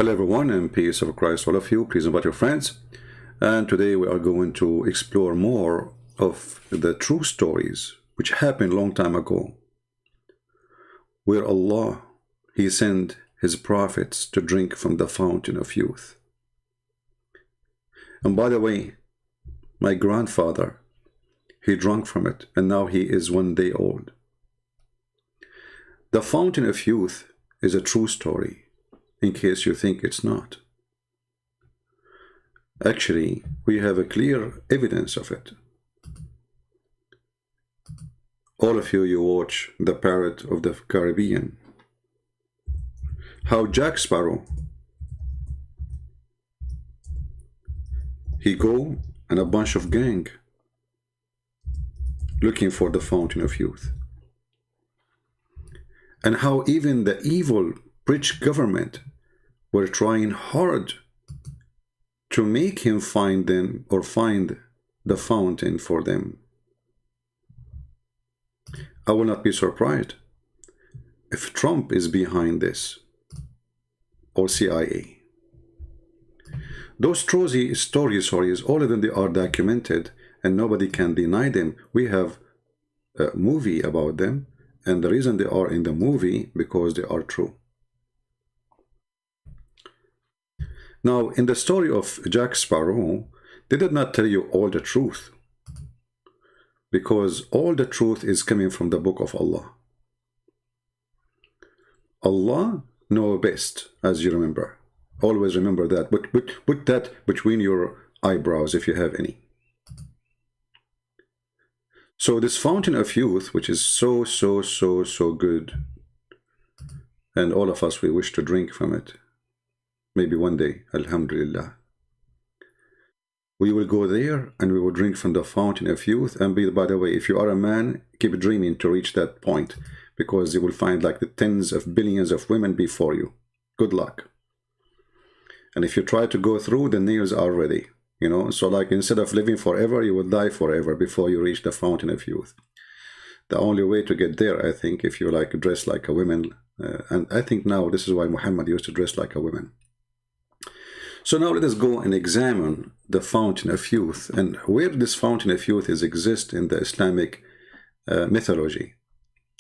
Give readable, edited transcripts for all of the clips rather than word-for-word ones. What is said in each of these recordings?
Hello everyone, and peace of Christ all of you. Please invite your friends. And today we are going to explore more of the true stories which happened a long time ago, where Allah, He sent His prophets to drink from the fountain of youth. And by the way, my grandfather, he drank from it, and now he is 1 day old. The fountain of youth is a true story, in case you think it's not. Actually, we have a clear evidence of it. All of you, you watch The Pirate of the Caribbean. How Jack Sparrow, he go and a bunch of gang looking for the fountain of youth. And how even the evil British government were trying hard to make him find them or find the fountain for them. I will not be surprised if Trump is behind this, or CIA. Those stories, all of them, they are documented and nobody can deny them. We have a movie about them, and the reason they are in the movie because they are true. Now, in the story of Jack Sparrow, they did not tell you all the truth, because all the truth is coming from the book of Allah. Allah knows best, as you remember. Always remember that. But put that between your eyebrows if you have any. So this fountain of youth, which is so good, and all of us, we wish to drink from it. Maybe one day, alhamdulillah. We will go there and we will drink from the fountain of youth. And by the way, if you are a man, keep dreaming to reach that point, because you will find like the tens of billions of women before you. Good luck. And if you try to go through, the nails are ready. You know, so like instead of living forever, you will die forever before you reach the fountain of youth. The only way to get there, I think, if you like dress like a woman, and I think now this is why Muhammad used to dress like a woman. So now let us go and examine the fountain of youth, and where this fountain of youth is exist in the Islamic mythology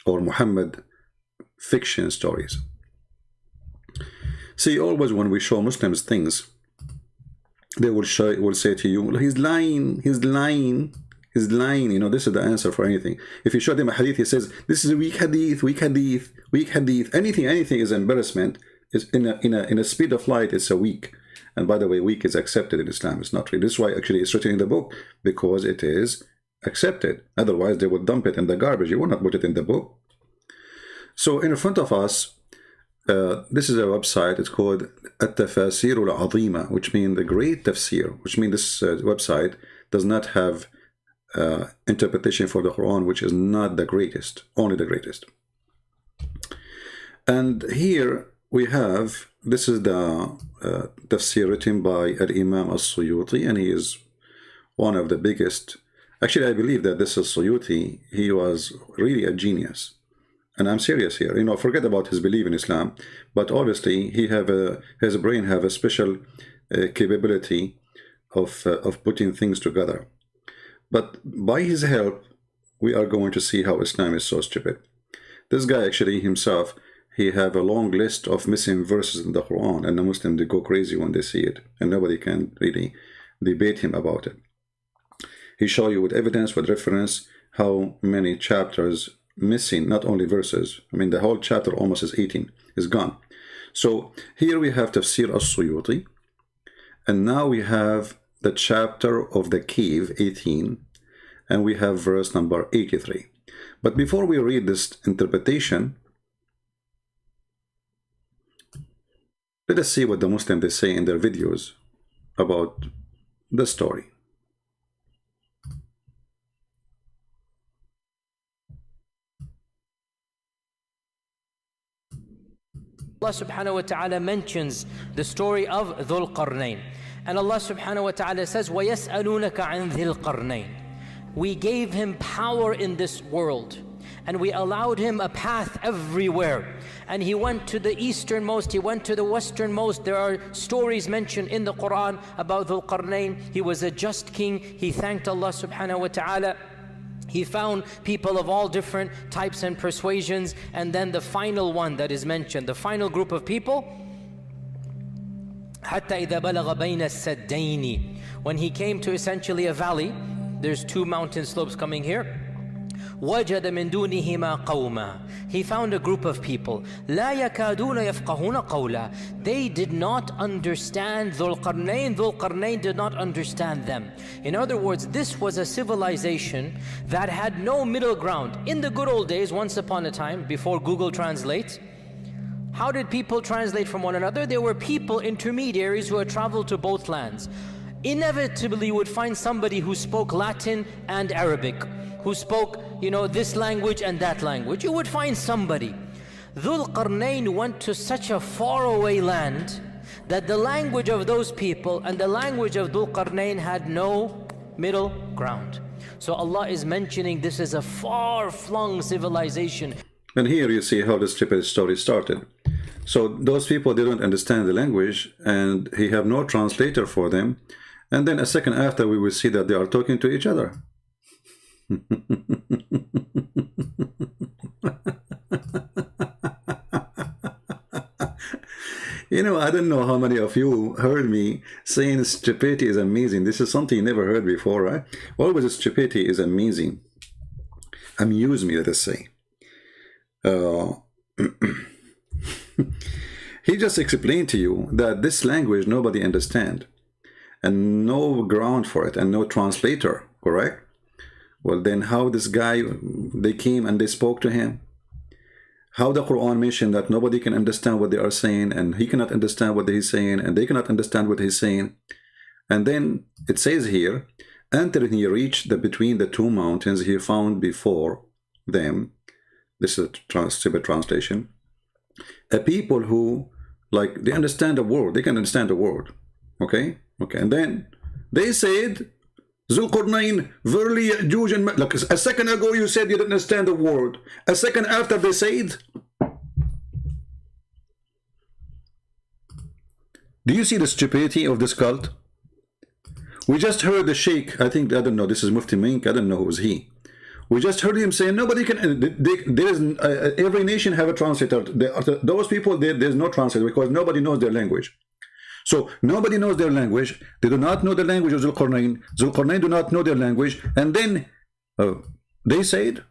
or Muhammad fiction stories. See, always when we show Muslims things, they will say to you, well, he's lying, he's lying, he's lying. You know, this is the answer for anything. If you show them a hadith, he says, this is a weak hadith, weak hadith, weak hadith. Anything is embarrassment. Is in a speed of light, it's a weak. And by the way, weak is accepted in Islam. It's not really. This is why actually it's written in the book, because it is accepted. Otherwise, they would dump it in the garbage. You will not put it in the book. So in front of us, this is a website. It's called التفسير العظيمة, which means the great tafsir, which means this website does not have interpretation for the Quran, which is not the greatest, only the greatest. And here we have, this is the tafsir written by Imam al-Siyuti, and he is one of the biggest. Actually, I believe that this is Siyuti. He was really a genius. And I'm serious here. You know, forget about his belief in Islam, but obviously he his brain have a special capability of putting things together. But by his help, we are going to see how Islam is so stupid. This guy actually himself, he have a long list of missing verses in the Quran, and the Muslims, they go crazy when they see it, and nobody can really debate him about it. He show you with evidence, with reference, how many chapters missing, not only verses. I mean, the whole chapter almost is 18, is gone. So here we have Tafsir al-Suyuti, and now we have the chapter of the cave, 18, and we have verse number 83. But before we read this interpretation, let us see what the Muslims, they say in their videos about the story. Allah subhanahu wa ta'ala mentions the story of Zul-qarnain. And Allah subhanahu wa ta'ala says, وَيَسْأَلُونَكَ عَنْ ذِي الْقَرْنَيْنِ. We gave him power in this world. and we allowed him a path everywhere. And he went to the easternmost, he went to the westernmost. There are stories mentioned in the Quran about Zul-qarnain. He was a just king. He thanked Allah subhanahu wa ta'ala. He found people of all different types and persuasions. And then the final one that is mentioned, the final group of people, حَتَّى إِذَا بَلَغَ بَيْنَ السَّدَّيْنِ, when he came to essentially a valley. There's two mountain slopes coming here. وَجَدَ مِن دُونِهِمَا قَوْمًا, he found a group of people. لَا يَكَادُونَ يَفْقَهُونَ قَوْلًا, they did not understand Zul-qarnain. Zul-qarnain did not understand them. In other words, this was a civilization that had no middle ground. In the good old days, once upon a time, before Google Translate, how did people translate from one another? There were people, intermediaries, who had traveled to both lands. Inevitably you would find somebody who spoke Latin and Arabic, who spoke, this language and that language. You would find somebody. Zul-qarnain went to such a faraway land that the language of those people and the language of Zul-qarnain had no middle ground. So Allah is mentioning this is a far-flung civilization. And here you see how the stupid story started. So those people, they don't understand the language, and he have no translator for them. And then a second after, we will see that they are talking to each other. I don't know how many of you heard me saying stupidity is amazing. This is something you never heard before, right? Always stupidity is amazing. Amuse me, let us say. He just explained to you that this language nobody understand, and no ground for it, and no translator, correct? Well, then how this guy, they came and they spoke to him? How the Quran mentioned that nobody can understand what they are saying, and he cannot understand what he's saying, and they cannot understand what he's saying. And then it says here, until he reached between the two mountains, he found before them, this is a simple translation, a people who, they understand the word, they can understand the word, okay? And then they said, Zul-qarnain, verily Ya'juj and like a second ago you said you didn't understand the word. A second after they said, do you see the stupidity of this cult? We just heard the Sheikh, I don't know, this is Mufti Mink, I don't know who's he. We just heard him saying nobody can, every nation have a translator. Those people, there's no translator because nobody knows their language. So nobody knows their language. They do not know the language of Zul-qarnain. Zul-qarnain do not know their language. And then they said,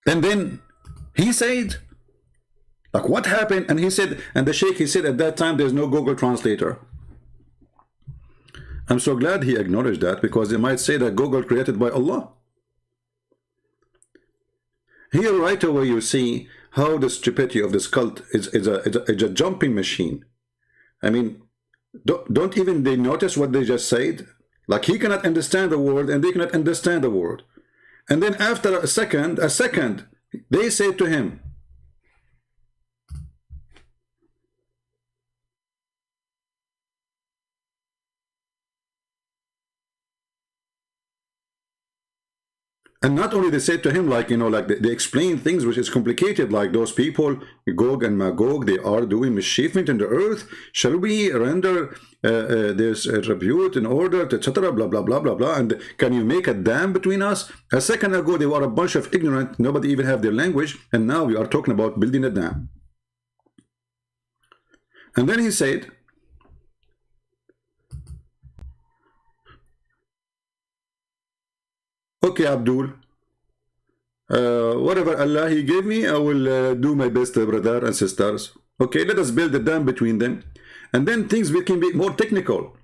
and then he said, what happened? And he said, and the Sheikh, he said at that time there's no Google translator. I'm so glad he acknowledged that, because they might say that Google created by Allah. Here right away you see how the stupidity of this cult is a jumping machine. I mean, don't even they notice what they just said? He cannot understand the word and they cannot understand the word. And then after a second, they say to him, and not only they said to him, they explain things which is complicated, like those people, Gog and Magog, they are doing mischievement in the earth. Shall we render this tribute in order to etc. blah blah blah blah blah? And can you make a dam between us? A second ago they were a bunch of ignorant, nobody even have their language, and now we are talking about building a dam. And then he said, okay, Abdul, whatever Allah He gave me, I will do my best, brother and sisters. Okay, let us build a dam between them. And then things can be more technical.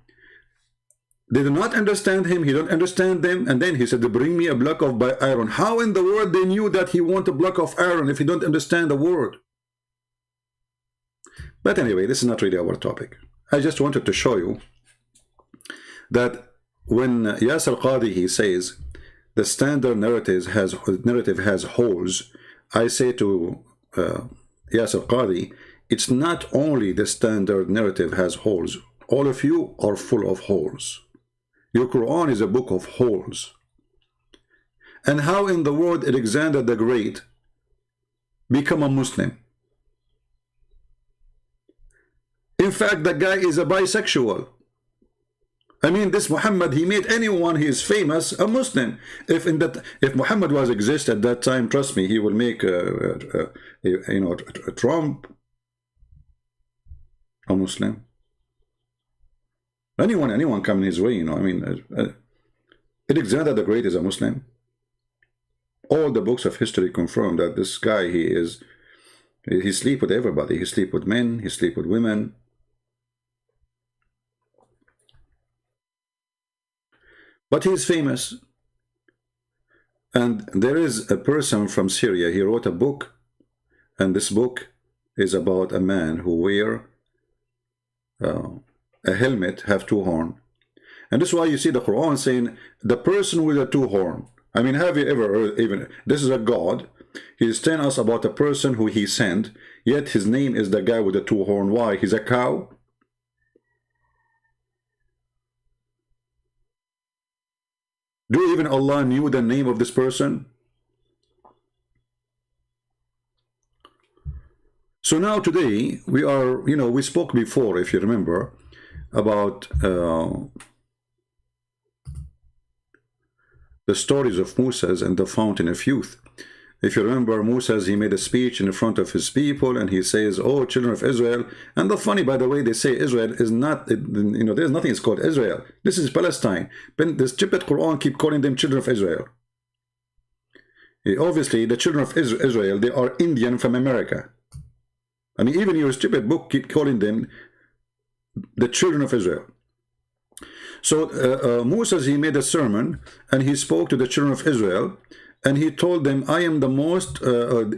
They do not understand him, he don't understand them. And then he said, bring me a block of iron. How in the world they knew that he want a block of iron if he don't understand the word? But anyway, this is not really our topic. I just wanted to show you that when Yasir Qadi, he says, the standard narrative has holes. I say to Yasir Qadi, it's not only the standard narrative has holes. all of you are full of holes. Your Quran is a book of holes. And how in the world Alexander the Great become a Muslim? In fact, the guy is a bisexual. I mean, this Muhammad, he made anyone he is famous a Muslim. If Muhammad was exist at that time, trust me, he will make Trump a Muslim. Anyone coming his way, I mean, Alexander the Great is a Muslim. All the books of history confirm that this guy, he sleep with everybody. He sleep with men, he sleep with women. But he is famous. And there is a person from Syria, he wrote a book, and this book is about a man who wear a helmet, have two horns. And this is why you see the Quran saying, the person with a two horn. I mean, have you ever heard, even, this is a God, he is telling us about a person who he sent, yet his name is the guy with the two horn. Why? He's a cow? Do even Allah knew the name of this person? So now today, we are, we spoke before, if you remember, about the stories of Moses and the fountain of youth. If you remember, Moses, he made a speech in front of his people, and he says, oh, children of Israel. And the funny, by the way, they say Israel is not, there's nothing is called Israel. This is Palestine. But the stupid Quran keep calling them children of Israel. Obviously, the children of Israel, they are Indian from America. I mean, even your stupid book keep calling them the children of Israel. So Moses, he made a sermon, and he spoke to the children of Israel, and he told them, I am the most,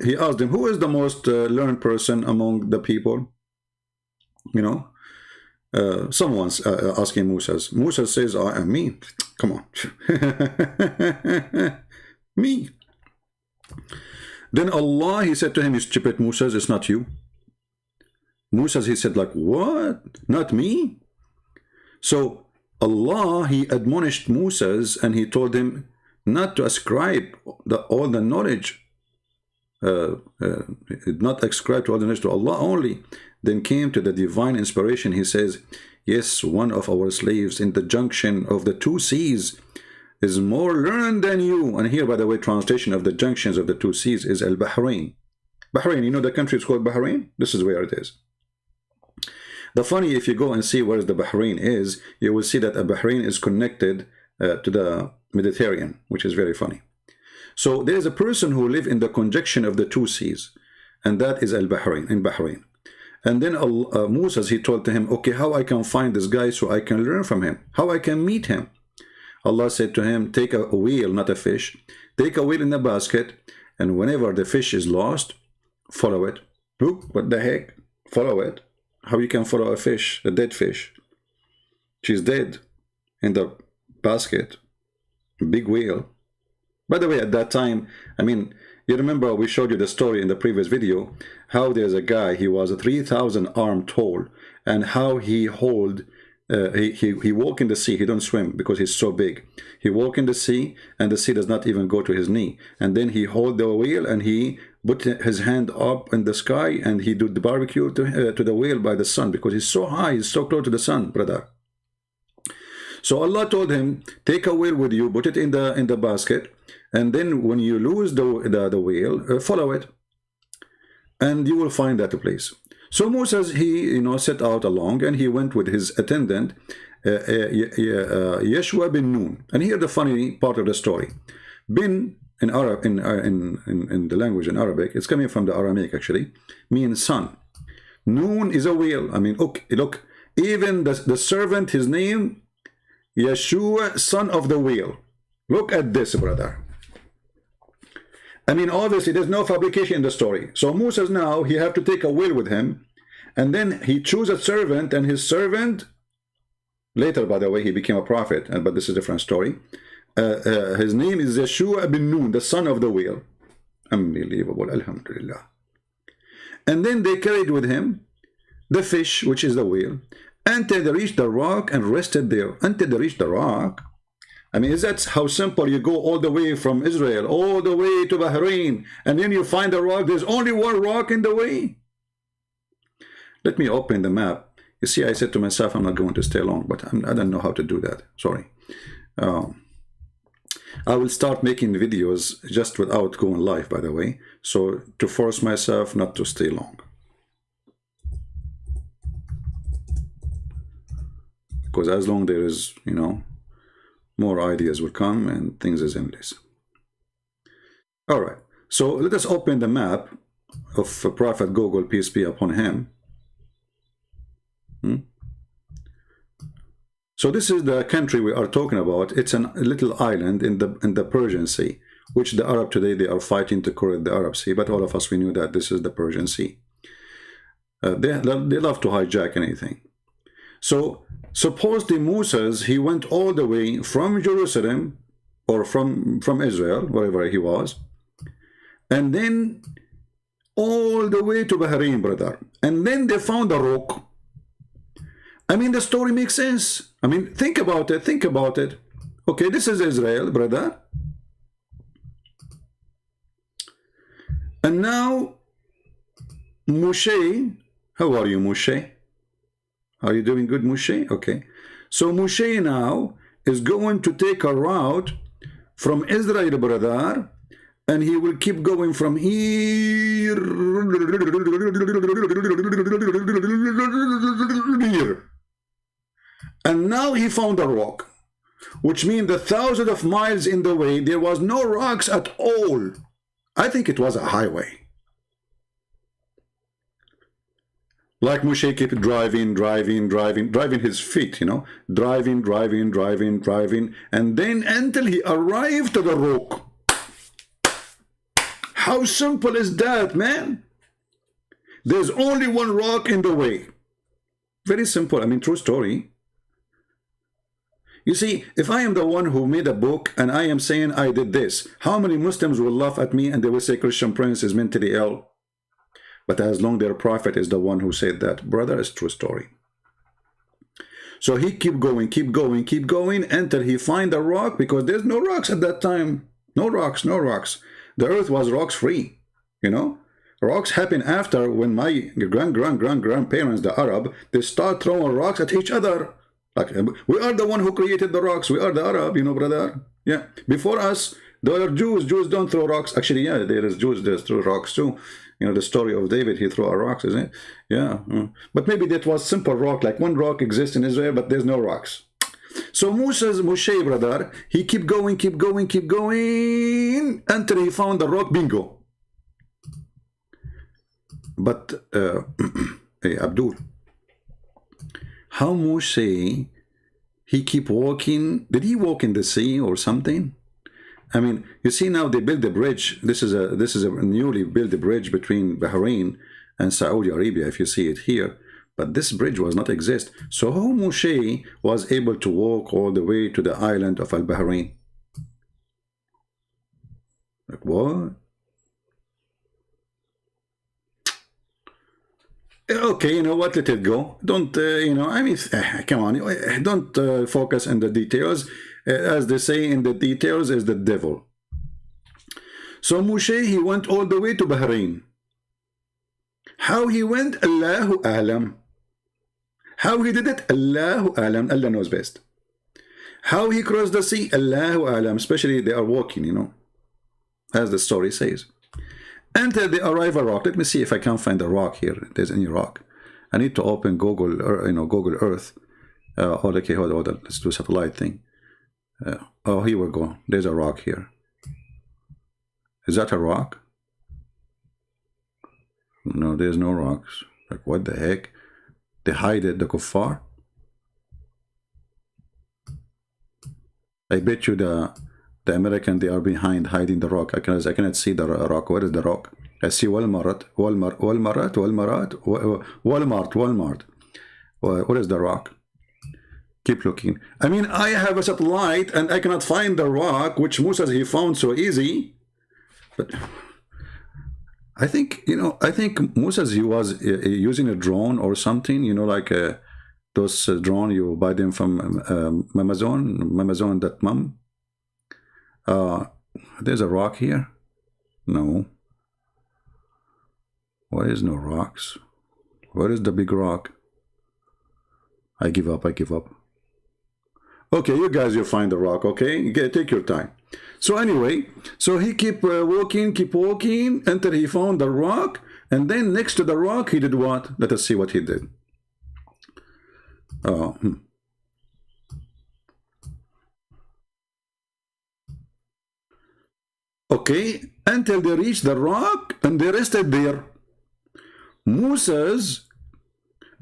he asked them, who is the most learned person among the people? Someone's asking Moses. Moses says, I am me. Come on. Me. Then Allah, he said to him, you stupid Moses, it's not you. Moses, he said, like, what? Not me? So Allah, he admonished Moses, and he told him not to ascribe all the knowledge, not ascribe to all the knowledge to Allah only. Then came to the divine inspiration. He says, yes, one of our slaves in the junction of the two seas is more learned than you. And here, by the way, translation of the junctions of the two seas is al-Bahrain. Bahrain, the country is called Bahrain? This is where it is. The funny, if you go and see where the Bahrain is, you will see that Bahrain is connected to the Mediterranean, which is very funny. So there is a person who lives in the conjunction of the two seas, and that is al-Bahrain, in Bahrain. And then Moses, he told to him, okay, how I can find this guy so I can learn from him, how I can meet him. Allah said to him, take a wheel, not a fish, take a wheel in a basket, and whenever the fish is lost, follow it. Look, what the heck? Follow it. How you can follow a fish, a dead fish? She's dead in the basket. Big whale. By the way, at that time, I mean, you remember we showed you the story in the previous video, how there's a guy, he was 3,000 arms tall, and how he hold, he walk in the sea, he don't swim because he's so big. He walk in the sea, and the sea does not even go to his knee. And then he hold the wheel, and he put his hand up in the sky, and he do the barbecue to the whale by the sun, because he's so high, he's so close to the sun, brother. So Allah told him, take a whale with you, put it in the basket, and then when you lose the whale, follow it, and you will find that place. So Moses, he set out along, and he went with his attendant, Yeshua bin Nun. And here the funny part of the story. Bin in Arab, in the language in Arabic, it's coming from the Aramaic actually, means son. Nun is a whale. I mean, look, even the servant, his name, Yeshua, son of the whale. Look at this, brother. I mean, obviously, there's no fabrication in the story. So Moses now, he have to take a whale with him, and then he choose a servant, and his servant, later, by the way, he became a prophet, but this is a different story. His name is Yeshua bin Nun, the son of the whale. Unbelievable, alhamdulillah. And then they carried with him the fish, which is the whale, until they reached the rock and rested there. Until they reached the rock. I mean, is that how simple? You go all the way from Israel, all the way to Bahrain, and then you find a rock. There's only one rock in the way. Let me open the map. You see, I said to myself, I'm not going to stay long, but I don't know how to do that. Sorry. I will start making videos just without going live, by the way. So to force myself not to stay long. Because as long there is, you know, more ideas will come and things is endless. All right. So let us open the map of Prophet Google, peace be upon him. So this is the country we are talking about. It's a little island in the Persian Sea, which the Arab today, they are fighting to correct the Arab Sea, but all of us, we knew that this is the Persian Sea. They love to hijack anything. So supposedly Moses, he went all the way from Jerusalem or from Israel, wherever he was, and then all the way to Bahrain, brother. And then they found a rock. I mean, the story makes sense. I mean, think about it. Think about it. Okay, this is Israel, brother. And now, Moshe, how are you, Moshe? Are you doing good, Moshe? Okay. So Moshe now is going to take a route from Israel, brother, and he will keep going from here. And now he found a rock, which means the thousands of miles in the way, there was no rocks at all. I think it was a highway. Like Moshe kept driving his feet, you know, driving, and then until he arrived to the rock. How simple is that, man? There's only one rock in the way. Very simple. I mean, true story. You see, if I am the one who made a book and I am saying I did this, how many Muslims will laugh at me and they will say Christian Prince is mentally ill? But as long their prophet is the one who said that, brother, it's true story. So he keep going until he find a rock, because there's no rocks at that time. No rocks. The earth was rocks free, you know. Rocks happen after, when my grandparents, the Arab, they start throwing rocks at each other. Like, we are the one who created the rocks. We are the Arab, you know, brother. Yeah. Before us, there are Jews. Jews don't throw rocks. Actually, yeah, there is Jews. They throw rocks too. You know, the story of David, he threw a rocks, isn't it? Yeah. But maybe that was simple rock. Like one rock exists in Israel, but there's no rocks. So Moshe, brother, he keep going until he found the rock. Bingo. But hey, Abdul, how Moshe, he keep walking? Did he walk in the sea or something? I mean, you see now they build a bridge. This is a newly built bridge between Bahrain and Saudi Arabia, if you see it here. But this bridge was not exist. So how Moshe was able to walk all the way to the island of Al-Bahrain? Like what? Okay, you know what? Let it go. Don't, you know, I mean, come on. Don't focus on the details. As they say, in the details is the devil. So Moshe, he went all the way to Bahrain. How he went, Allahu A'lam. How he did it, Allahu A'lam. Allah knows best. How he crossed the sea, Allahu A'lam. Especially they are walking, you know, as the story says. Until they arrive a rock. Let me see if I can find a rock here. If there's any rock. I need to open Google, or, you know, Google Earth. Okay, hold on. Let's do satellite thing. Oh, here we go. There's a rock here. Is that a rock? No, there's no rocks. Like, what the heck? They hide it, the kuffar? I bet you the American, they are behind hiding the rock. I cannot see the rock. Where is the rock? I see Walmart. What is the rock? Keep looking. I mean, I have a satellite and I cannot find the rock, which Moses, he found so easy. But I think, you know, I think Moses, he was using a drone or something, you know, like Those drone, you buy them from Amazon.mum. There's a rock here? No. Why is no rocks? Where is the big rock? I give up, I give up. Okay, you guys, you find the rock, okay? Take your time. So anyway, so he keep walking until he found the rock, and then next to the rock, he did what? Let us see what he did. Okay, until they reached the rock, and they rested there. Musa's,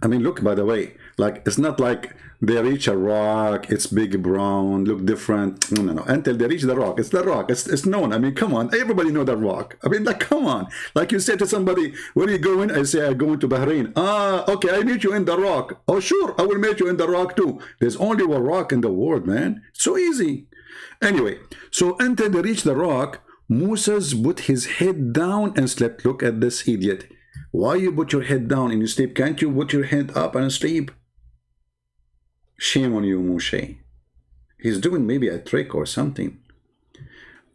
I mean, look, by the way, like, it's not like they reach a rock, it's big, brown, look different. No. Until they reach the rock, it's the rock. It's known. I mean, come on, everybody know that rock. I mean, like, come on. Like you say to somebody, where are you going? I say, I'm going to Bahrain. Okay, I meet you in the rock. Oh, sure, I will meet you in the rock too. There's only one rock in the world, man. So easy. Anyway, so until they reach the rock, Moses put his head down and slept. Look at this idiot. Why you put your head down and you sleep? Can't you put your head up and sleep? Shame on you, Moshe. He's doing maybe a trick or something.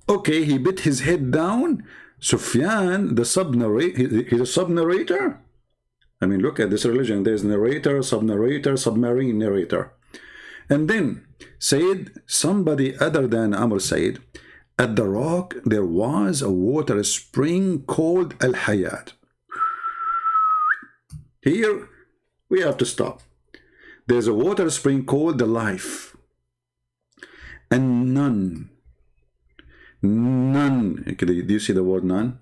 Okay, he put his head down. Sufyan, the sub-narrator, he's a sub-narrator. I mean, look at this religion. There's narrator, sub-narrator, submarine narrator. And then said, somebody other than Amr said, at the rock there was a water spring called Al-Hayat. Here we have to stop. There's a water spring called the life. And none. Do you see the word none?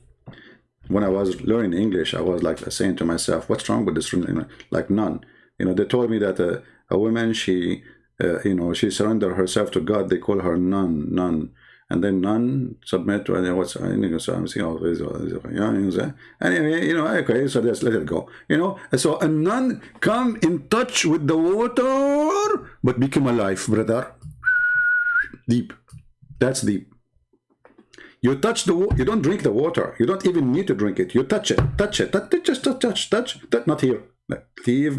When I was learning English, I was like saying to myself, what's wrong with this? Like none. You know, they told me that a woman, she surrendered herself to God. They call her none. And then none submit to anyway, okay, so let's let it go. So a none come in touch with the water, but become alive, brother. Deep. That's deep. You touch the water, you don't drink the water. You don't even need to drink it. You touch it. Just touch. Not here. Leave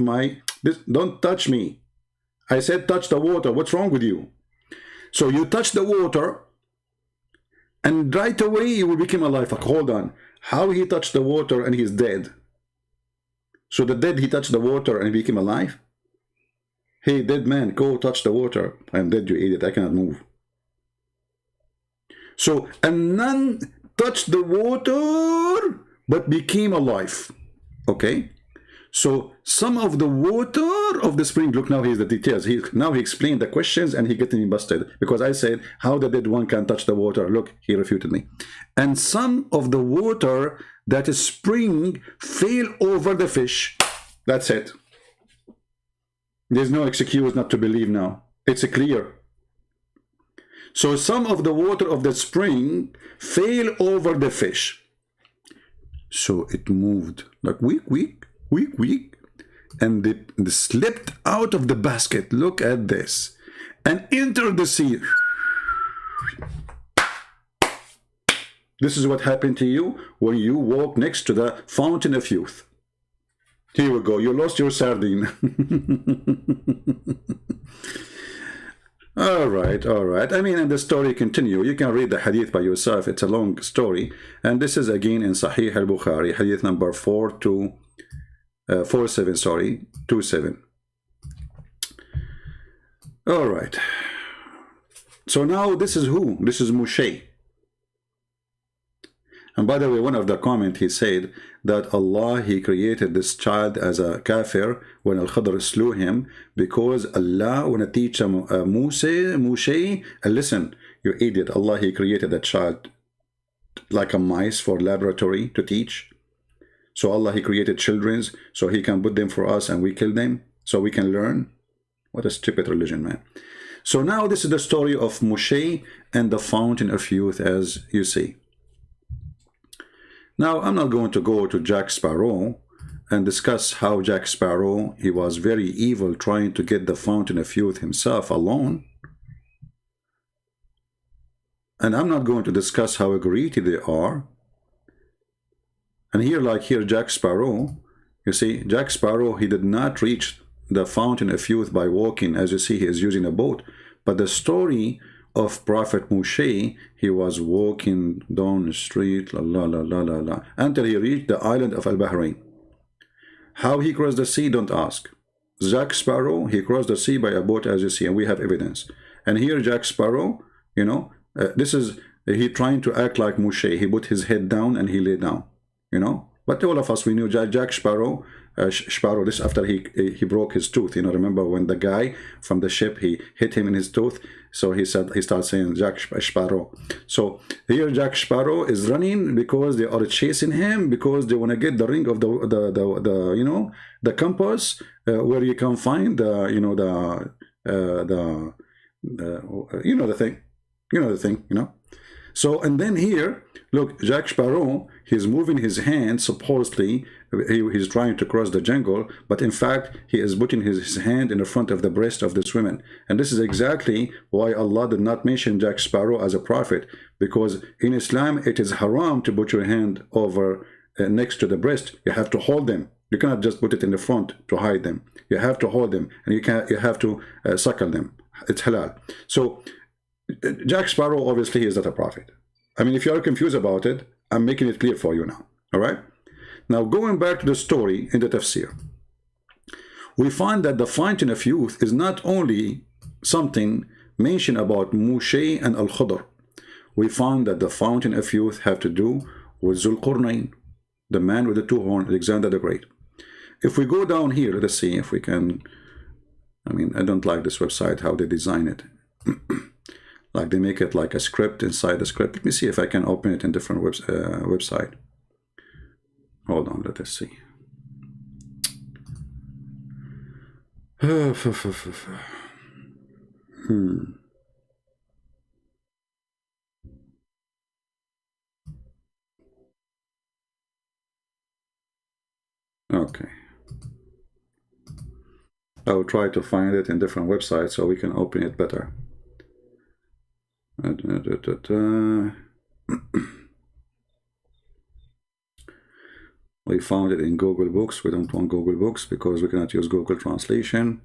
don't touch me. I said touch the water. What's wrong with you? So you touch the water, and right away you will become alive. Like, hold on. How he touched the water and he's dead? So the dead, he touched the water and became alive? Hey, dead man, go touch the water. I'm dead, you idiot. I cannot move. So a nun touched the water but became alive. Okay? So some of the water of the spring, look, now here's the details. Now he explained the questions and he getting me busted. Because I said, how the dead one can touch the water? Look, he refuted me. And some of the water that is spring fell over the fish. That's it. There's no excuse not to believe now. It's clear. So some of the water of the spring fell over the fish. So it moved like weak. And they slipped out of the basket. Look at this. And entered the sea. This is what happened to you when you walk next to the fountain of youth. Here we go. You lost your sardine. All right. I mean, and the story continue. You can read the hadith by yourself. It's a long story. And this is again in Sahih al-Bukhari, hadith number 27. All right. So now this is who? This is Moshe. And by the way, one of the comments, he said that Allah, he created this child as a kafir when Al-Khadr slew him, because Allah want to teach Moshe, listen, you idiot, Allah, he created that child like a mice for laboratory to teach. So Allah, he created children so he can put them for us and we kill them so we can learn. What a stupid religion, man. So now this is the story of Moshe and the fountain of youth, as you see. Now, I'm not going to go to Jack Sparrow and discuss how Jack Sparrow, he was very evil trying to get the fountain of youth himself alone. And I'm not going to discuss how greedy they are. And here, like here, Jack Sparrow, you see, Jack Sparrow, he did not reach the fountain of youth by walking. As you see, he is using a boat. But the story of Prophet Moshe, he was walking down the street, until he reached the island of Al-Bahrain. How he crossed the sea, don't ask. Jack Sparrow, he crossed the sea by a boat, as you see, and we have evidence. And here Jack Sparrow, you know, this is, he trying to act like Moshe. He put his head down and he lay down, you know. But all of us, we knew Jack Sparrow, this after he broke his tooth. You know, remember when the guy from the ship, he hit him in his tooth. So he started saying Jack Sparrow. So here Jack Sparrow is running because they are chasing him, because they want to get the ring of the you know, the compass, where you can find the, you know, you know, the thing, you know. So, and then here, look, Jack Sparrow, he's moving his hand, supposedly, he's trying to cross the jungle, but in fact, he is putting his hand in the front of the breast of this woman. And this is exactly why Allah did not mention Jack Sparrow as a prophet, because in Islam, it is haram to put your hand over next to the breast. You have to hold them. You cannot just put it in the front to hide them. You have to hold them, and you have to suckle them. It's halal. So, Jack Sparrow, obviously, he is not a prophet. I mean, if you are confused about it, I'm making it clear for you now. All right? Now, going back to the story in the tafsir, we find that the fountain of youth is not only something mentioned about Moshe and Al-Khudr. We find that the fountain of youth have to do with Zul-qarnain, the man with the two horns, Alexander the Great. If we go down here, let's see if we can. I mean, I don't like this website, how they design it. Like they make it like a script inside the script. Let me see if I can open it in different website. Hold on, let us see. Okay. I will try to find it in different websites so we can open it better. We found it in Google Books. We don't want Google Books because we cannot use Google Translation.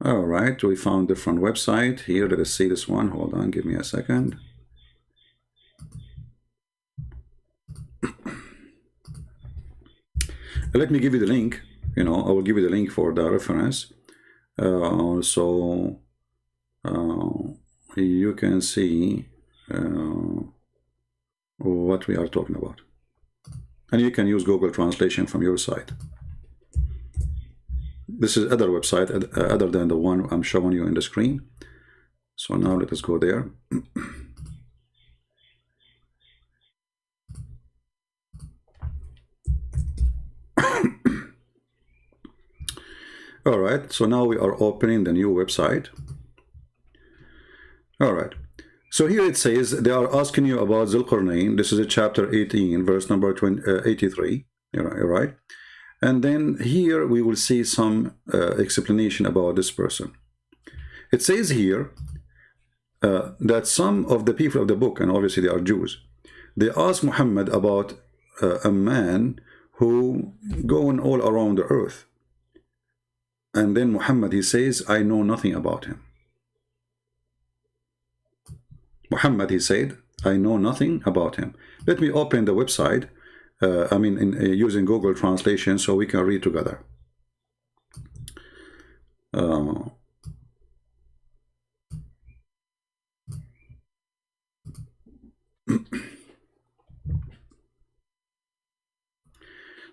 All right, we found different website here. Let us see this one. Hold on, give me a second. Let me give you the link. You know, I will give you the link for the reference. You can see what we are talking about. And you can use Google Translation from your side. This is other website other than the one I'm showing you in the screen. So now let us go there. All right, so now we are opening the new website. All right, so here it says they are asking you about Zul-qarnain. This is a chapter 18, verse number 83. You're right. And then here we will see some explanation about this person. It says here that some of the people of the book, and obviously they are Jews, they ask Muhammad about a man who going all around the earth. And then Muhammad, he says, I know nothing about him. Muhammad, he said, I know nothing about him. Let me open the website, using Google Translation so we can read together.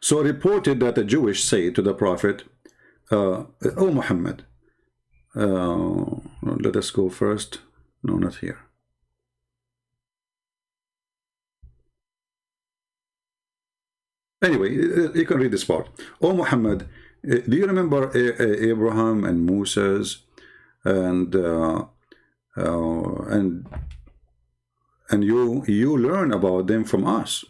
So reported that the Jewish say to the Prophet, oh Muhammad, let us go first. No, not here. Anyway, you can read this part. Oh Muhammad, do you remember Abraham and Moses and you learn about them from us?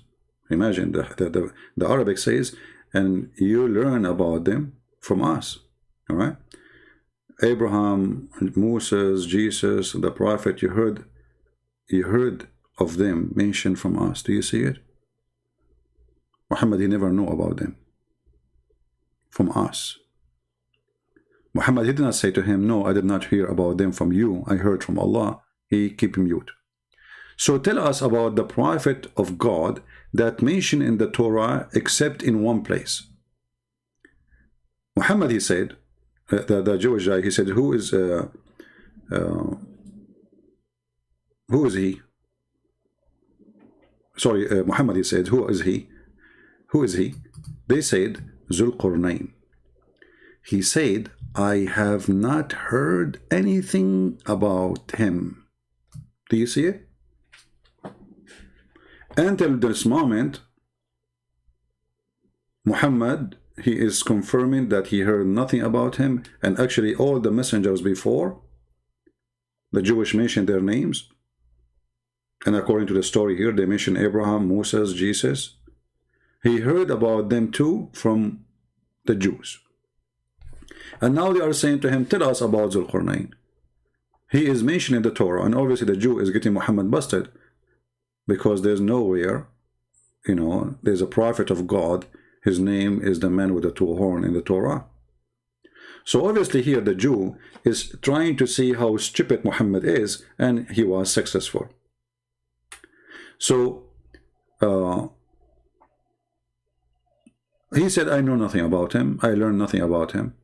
Imagine the Arabic says, and you learn about them from us. All right, Abraham, Moses, Jesus, the Prophet. You heard of them mentioned from us. Do you see it? Muhammad, he never knew about them from us. Muhammad, he did not say to him, no, I did not hear about them from you, I heard from Allah. He kept mute. So tell us about the prophet of God that mentioned in the Torah except in one place. Muhammad, he said, the Jewish guy, he said, who is he? Sorry, Muhammad, he said, who is he? Who is he? They said, Zul-qarnain. He said, I have not heard anything about him. Do you see it? Until this moment, Muhammad, he is confirming that he heard nothing about him, and actually all the messengers before, the Jewish mentioned their names, and according to the story here, they mention Abraham, Moses, Jesus. He heard about them too from the Jews. And now they are saying to him, tell us about Zul-qarnain. He is mentioned in the Torah, and obviously the Jew is getting Muhammad busted, because there's nowhere, you know, there's a prophet of God, his name is the man with the two horns in the Torah. So obviously here the Jew is trying to see how stupid Muhammad is, and he was successful. So he said, I know nothing about him, I learned nothing about him.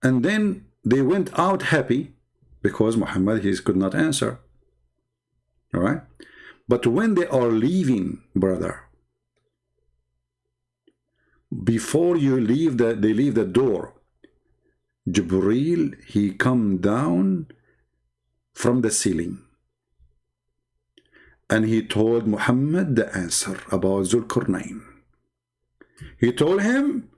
And then they went out happy because Muhammad, he could not answer. All right? But when they are leaving, brother, before you leave they leave the door, Jibreel, he come down from the ceiling. And he told Muhammad the answer about Zul-qarnain. He told him,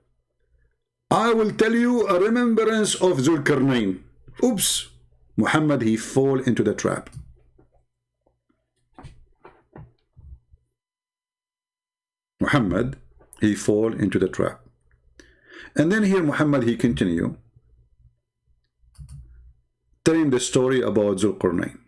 I will tell you a remembrance of Zul-qarnain. Oops. Muhammad, he fall into the trap. Muhammad, he fall into the trap. And then here Muhammad, he continue telling the story about Zul-qarnain.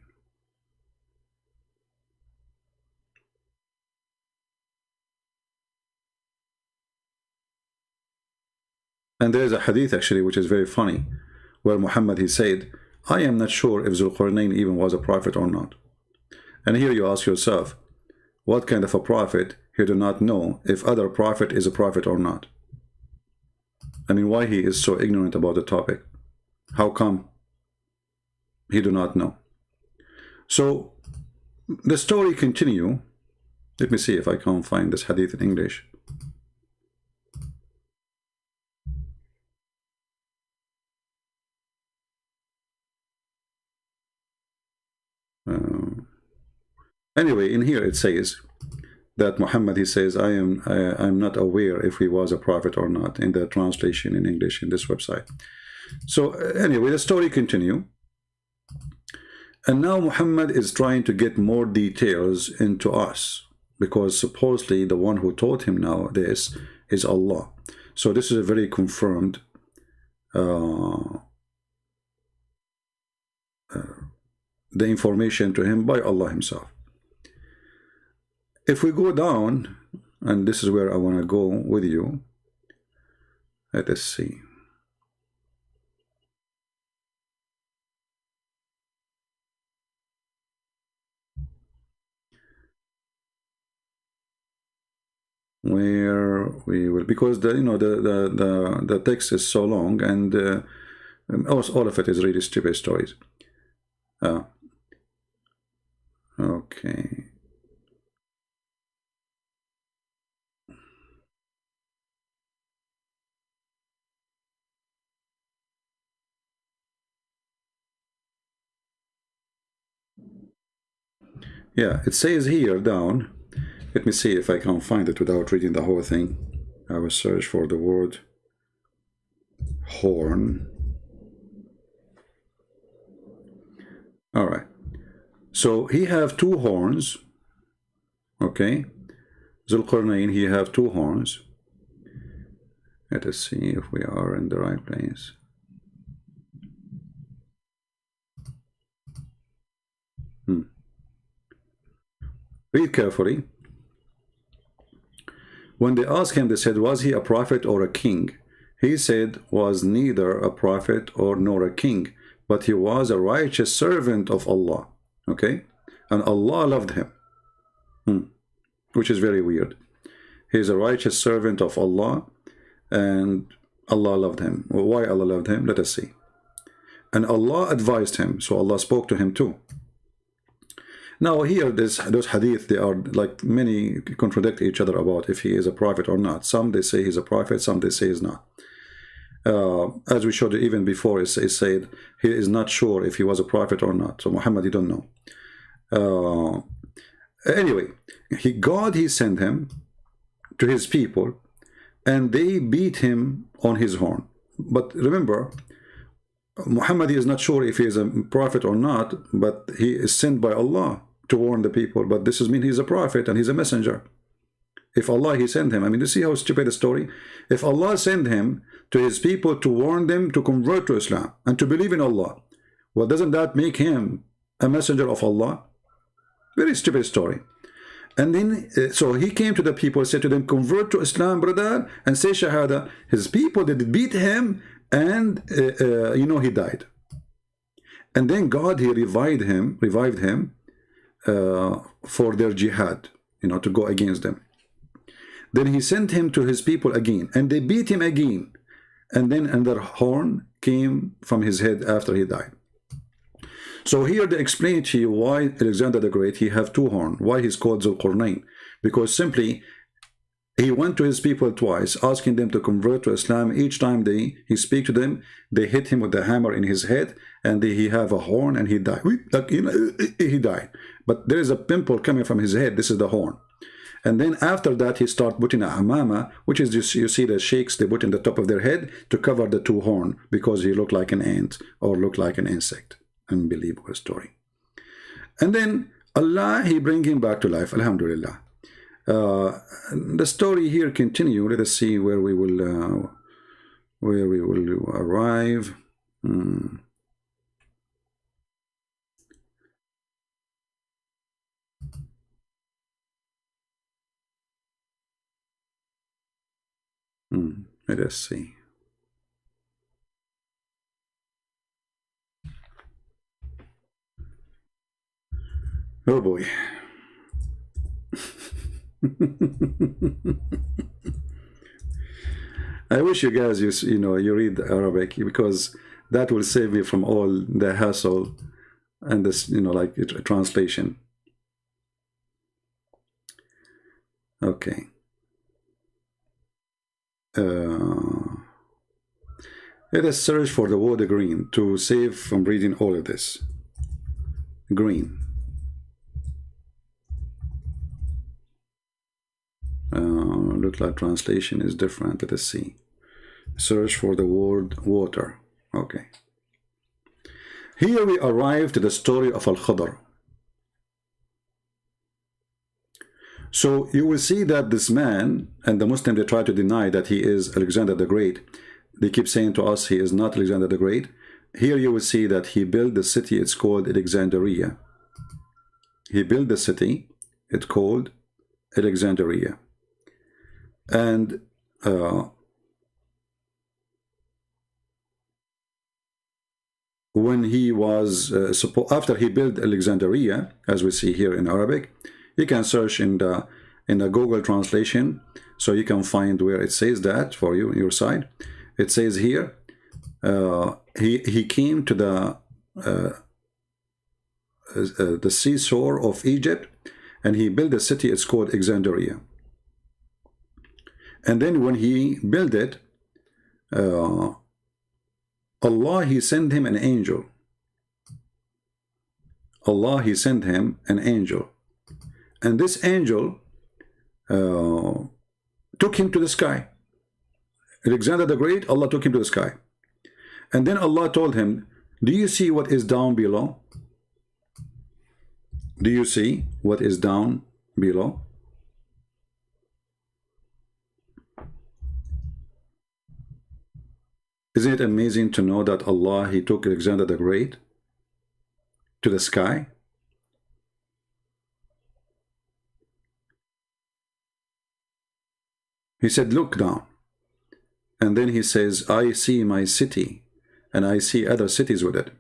And there is a hadith actually which is very funny, where Muhammad, he said, I am not sure if Zul-qarnain even was a prophet or not. And here you ask yourself, what kind of a prophet he do not know if other prophet is a prophet or not? I mean, why he is so ignorant about the topic? How come he do not know? So the story continue. Let me see if I can find this hadith in English. Anyway, in here it says that Muhammad, he says, I'm not aware if he was a prophet or not, in the translation in English in this website. So anyway, the story continue. And now Muhammad is trying to get more details into us, because supposedly the one who taught him now this is Allah. So this is a very confirmed the information to him by Allah himself. If we go down, and this is where I want to go with you, let us see. Where we will, because the the text is so long, and all of it is really stupid stories. Okay. Yeah, it says here down. Let me see if I can find it without reading the whole thing. I will search for the word horn. All right. So he have two horns. Okay. Zul-qarnain, he have two horns. Let us see if we are in the right place. Read carefully. When they asked him, they said, was he a prophet or a king? he said, was neither a prophet or nor a king, but he was a righteous servant of Allah. Okay? And Allah loved him. Which is very weird. He is a righteous servant of Allah, and Allah loved him. Well, why Allah loved him? Let us see. And Allah advised him, so Allah spoke to him too. Now here, those hadith, they are like many contradict each other about if he is a prophet or not. Some they say he's a prophet, some they say he's not. As we showed even before, it said he is not sure if he was a prophet or not. So Muhammad, you don't know. Anyway, God sent him to his people, and they beat him on his horn. But remember, Muhammad is not sure if he is a prophet or not, but he is sent by Allah to warn the people. But this is mean he's a prophet and he's a messenger. If Allah, he sent him. I mean, you see how stupid the story? If Allah sent him to his people to warn them to convert to Islam and to believe in Allah, well, doesn't that make him a messenger of Allah? Very stupid story. And then, so he came to the people, said to them, convert to Islam, brother, and say Shahada. His people, they beat him, and he died. And then God, he revived him for their jihad, to go against them. Then he sent him to his people again, and they beat him again. And then another horn came from his head after he died. So here they explain to you why Alexander the Great, he have two horns, why he's called Zul-qarnain. Because simply, he went to his people twice, asking them to convert to Islam. Each time he speak to them, they hit him with the hammer in his head, and he have a horn, and he died. He died. But there is a pimple coming from his head. This is the horn. And then after that, he start putting a hamama, which is just, you see the sheikhs, they put in the top of their head to cover the two horn, because he looked like an ant or looked like an insect. Unbelievable story. And then Allah, he bring him back to life. Alhamdulillah. The story here continue. Let us see where we will arrive. Let us see. Oh boy. I wish you guys you read Arabic, because that will save me from all the hassle and this like translation. Okay. Let us search for the word green to save from reading all of this. Green. Look like translation is different. Let us see. Search for the word water. Okay. Here we arrive to the story of Al-Khadr. So you will see that this man, and the Muslims, they try to deny that he is Alexander the Great. They keep saying to us he is not Alexander the Great. Here you will see that he built the city, it's called Alexandria. He built the city, it's called Alexandria. And when he was after he built Alexandria, as we see here in Arabic, you can search in the Google translation, so you can find where it says that for you on your side. It says here he came to the seashore of Egypt, and he built a city, it's called Alexandria. And then when he built it, Allah, he sent him an angel. Allah, he sent him an angel. And this angel took him to the sky. Alexander the Great, Allah took him to the sky. And then Allah told him, do you see what is down below? Do you see what is down below? Isn't it amazing to know that Allah, he took Alexander the Great to the sky? He said, look down. and then he says, I see my city, and I see other cities with it.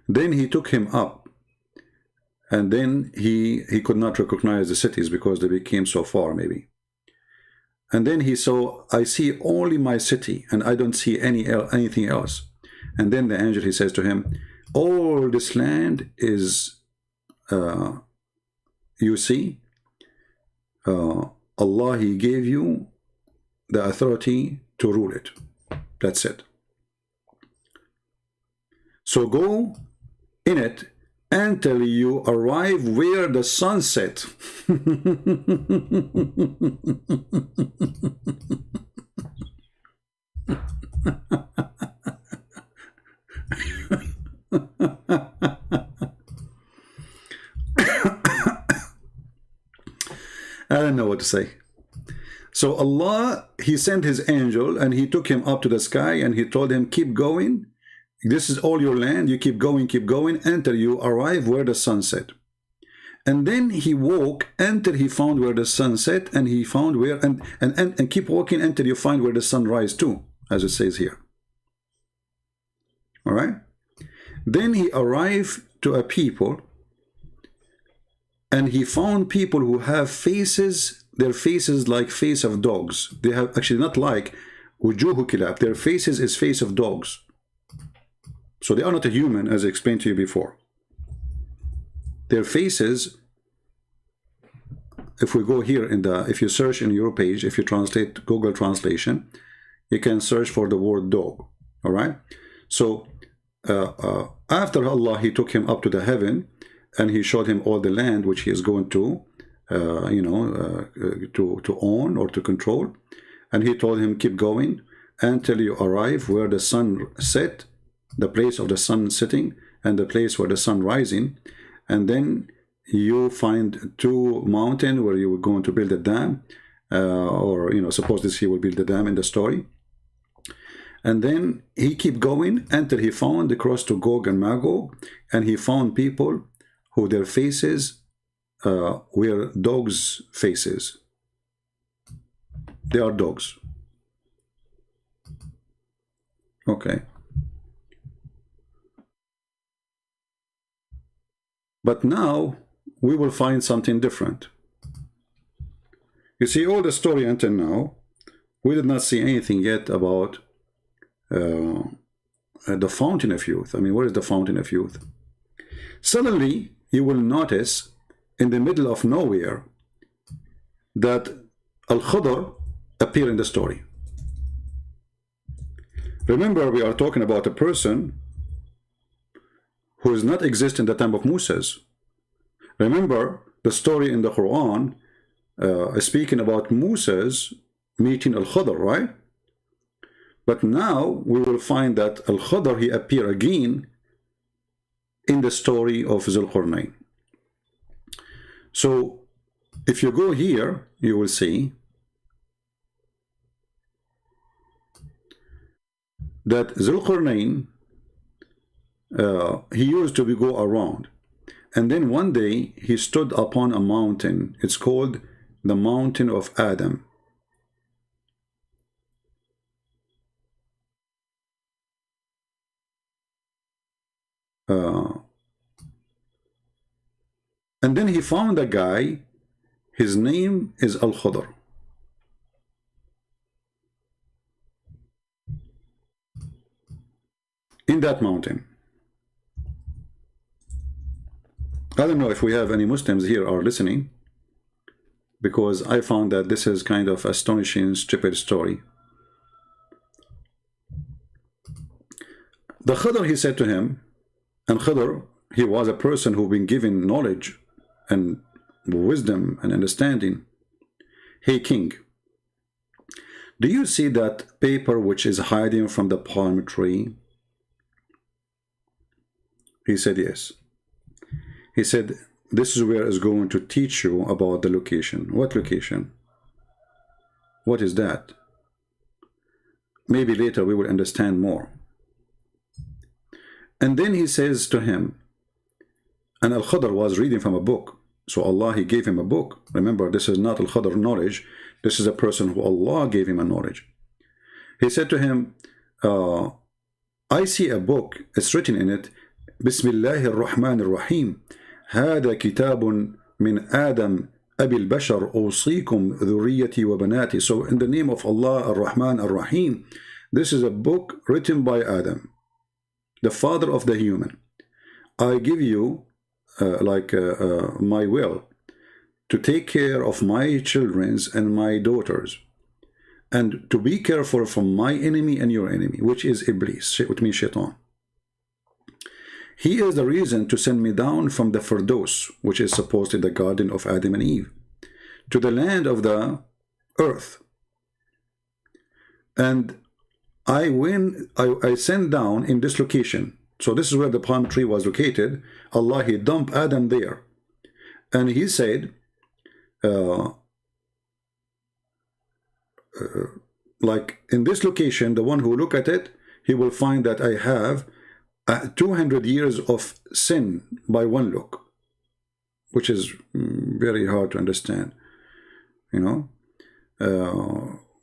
Then he took him up, and then he could not recognize the cities because they became so far, maybe. And then he saw, I see only my city, and I don't see anything else. And then the angel, he says to him, all this land is, you see, Allah, He gave you the authority to rule it. That's it. So go in it until you arrive where the sun set. I don't know what to say. So Allah, He sent His angel and He took him up to the sky and He told him, keep going. This is all your land. You keep going until you arrive where the sun set. And then he walked until he found where the sun set, and he found where, and keep walking until you find where the sun rise too, as it says here. All right. Then he arrived to a people, and he found people who have faces, their faces like face of dogs. They have actually not like wujuhu kilab. Their faces is face of dogs. So they are not a human, as I explained to you before. Their faces, if we go here in the, if you search in your page, if you translate Google translation, you can search for the word dog. All right. So after Allah, He took him up to the heaven, and He showed him all the land which he is going to, to own or to control. And He told him, keep going until you arrive where the sun set, the place of the sun setting, and the place where the sun rising. And then you find two mountains where you were going to build a dam, or suppose this he will build the dam in the story. And then he keep going until he found the cross to Gog and Magog, and he found people who their faces were dogs' faces. They are dogs. Okay. But now we will find something different. You see, all the story until now, we did not see anything yet about the fountain of youth. I mean, what is the fountain of youth? Suddenly, you will notice in the middle of nowhere that Al-Khadr appear in the story. Remember, we are talking about a person who does not exist in the time of Moses. Remember the story in the Quran speaking about Moses meeting Al-Khadr, right? But now we will find that Al-Khadr, he appear again in the story of Zul-qarnain. So if you go here, you will see that Zul-qarnain, he used to go around, and then one day he stood upon a mountain. It's called the mountain of Adam. And then he found a guy, his name is Al-Khadr. In that mountain. I don't know if we have any Muslims here are listening, because I found that this is kind of astonishing, stupid story. The Khadr, he said to him, and Khadr, he was a person who been given knowledge and wisdom and understanding. Hey king, do you see that paper which is hiding from the palm tree? He said, yes. He said, this is where is going to teach you about the location. What location? What is that? Maybe later we will understand more. And then he says to him, and Al-Khadr was reading from a book. So Allah, he gave him a book. Remember, this is not Al-Khadr knowledge. This is a person who Allah gave him a knowledge. he said to him, I see a book, it's written in it, Bismillah الرحمن الرحيم هذا كتاب من آدم أبي البشر أوصيكم ذريتي وبناتي. So in the name of Allah, al-Rahman, al-Rahim, this is a book written by Adam, the father of the human. I give you my will to take care of my children and my daughters, and to be careful from my enemy and your enemy, which is Iblis, which means Shaitan. He is the reason to send me down from the Firdaus, which is supposedly the garden of Adam and Eve, to the land of the earth. And I sent down in this location. So this is where the palm tree was located. Allah, he dumped Adam there. And he said, like in this location, the one who look at it, he will find that I have 200 years of sin by one look, which is very hard to understand, you know.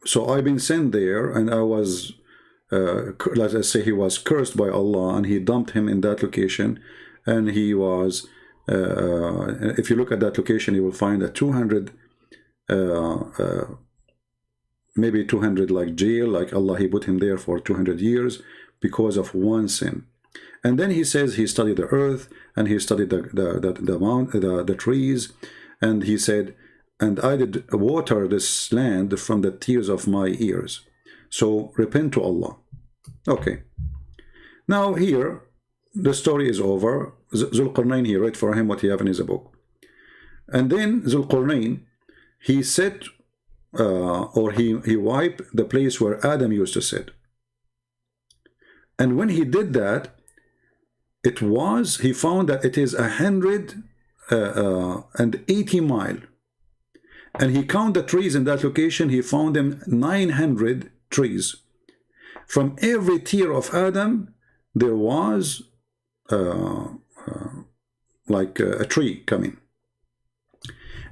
So I've been sent there, and I was, let us say, he was cursed by Allah, and he dumped him in that location, and he was, if you look at that location, you will find that 200, maybe 200 like jail, like Allah, he put him there for 200 years because of one sin. And then he says he studied the earth, and he studied the trees, and he said, and I did water this land from the tears of my ears. So repent to Allah. Okay. Now here, the story is over. Zul-qarnain, he read for him what he have in his book. And then Zul-qarnain, he said, or he wiped the place where Adam used to sit. And when he did that, he found that it is 180 miles. And he counted the trees in that location, he found them 900 trees. From every tear of Adam, there was like a tree coming.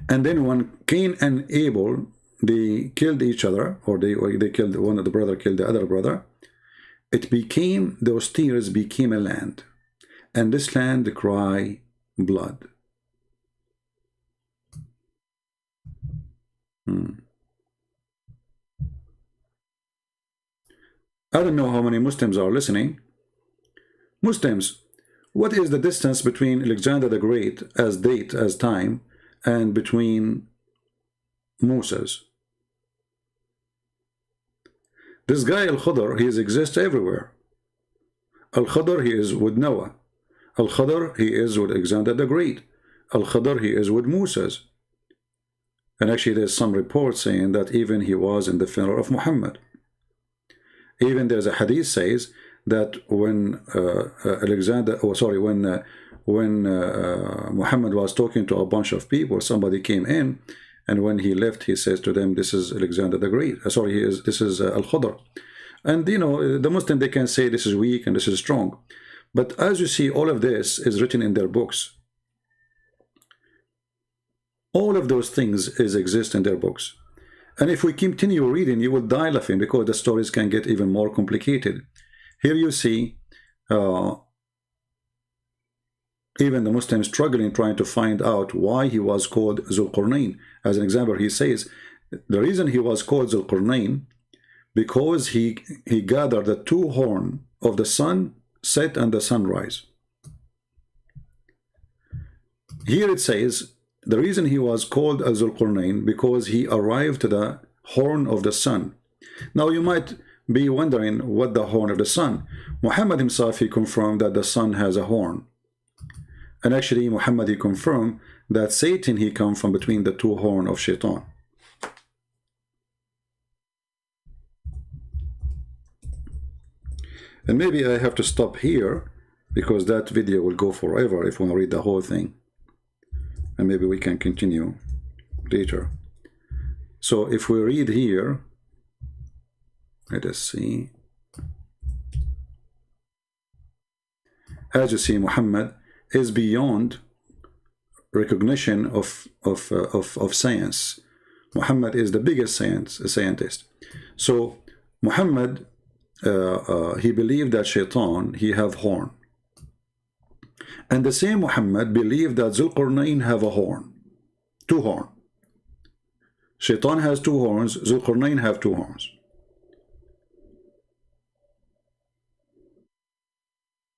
And then when Cain and Abel, they killed each other, or they killed one of the brother, killed the other brother, it became, those tears became a land. And this land cry blood. I don't know how many Muslims are listening. Muslims, what is the distance between Alexander the Great as date, as time, and between Moses? This guy Al-Khadr, he exists everywhere. Al-Khadr, he is with Noah. Al-Khadr, he is with Alexander the Great. Al-Khadr, he is with Moses. And actually there's some reports saying that even he was in the funeral of Muhammad. Even there's a hadith says that when when Muhammad was talking to a bunch of people, somebody came in, and when he left, he says to them, "This is Alexander the Great. This is Al-Khadr." And you know, the Muslim, they can say this is weak and this is strong, but as you see, all of this is written in their books. All of those things exist in their books. And if we continue reading, you will die laughing, because the stories can get even more complicated. Here you see even the Muslims struggling, trying to find out why he was called Zul-qarnain. As an example, he says the reason he was called Zul-qarnain, because he gathered the two horns of the sun set and the sunrise. Here it says the reason he was called Zul-qarnain, because he arrived to the horn of the sun. Now you might be wondering what the horn of the sun. Muhammad himself, he confirmed that the sun has a horn. And actually Muhammad, he confirmed that Satan, he come from between the two horns of Shaitan. And maybe I have to stop here, because that video will go forever if we want to read the whole thing. And maybe we can continue later. So if we read here, let us see. As you see, Muhammad is beyond recognition of science. Muhammad is the biggest scientist. So Muhammad, he believed that Shaitan, he have horn. And the same Muhammad believed that Zul-qarnain have a horn. 2 horns. Shaitan has 2 horns, Zul-qarnain have 2 horns.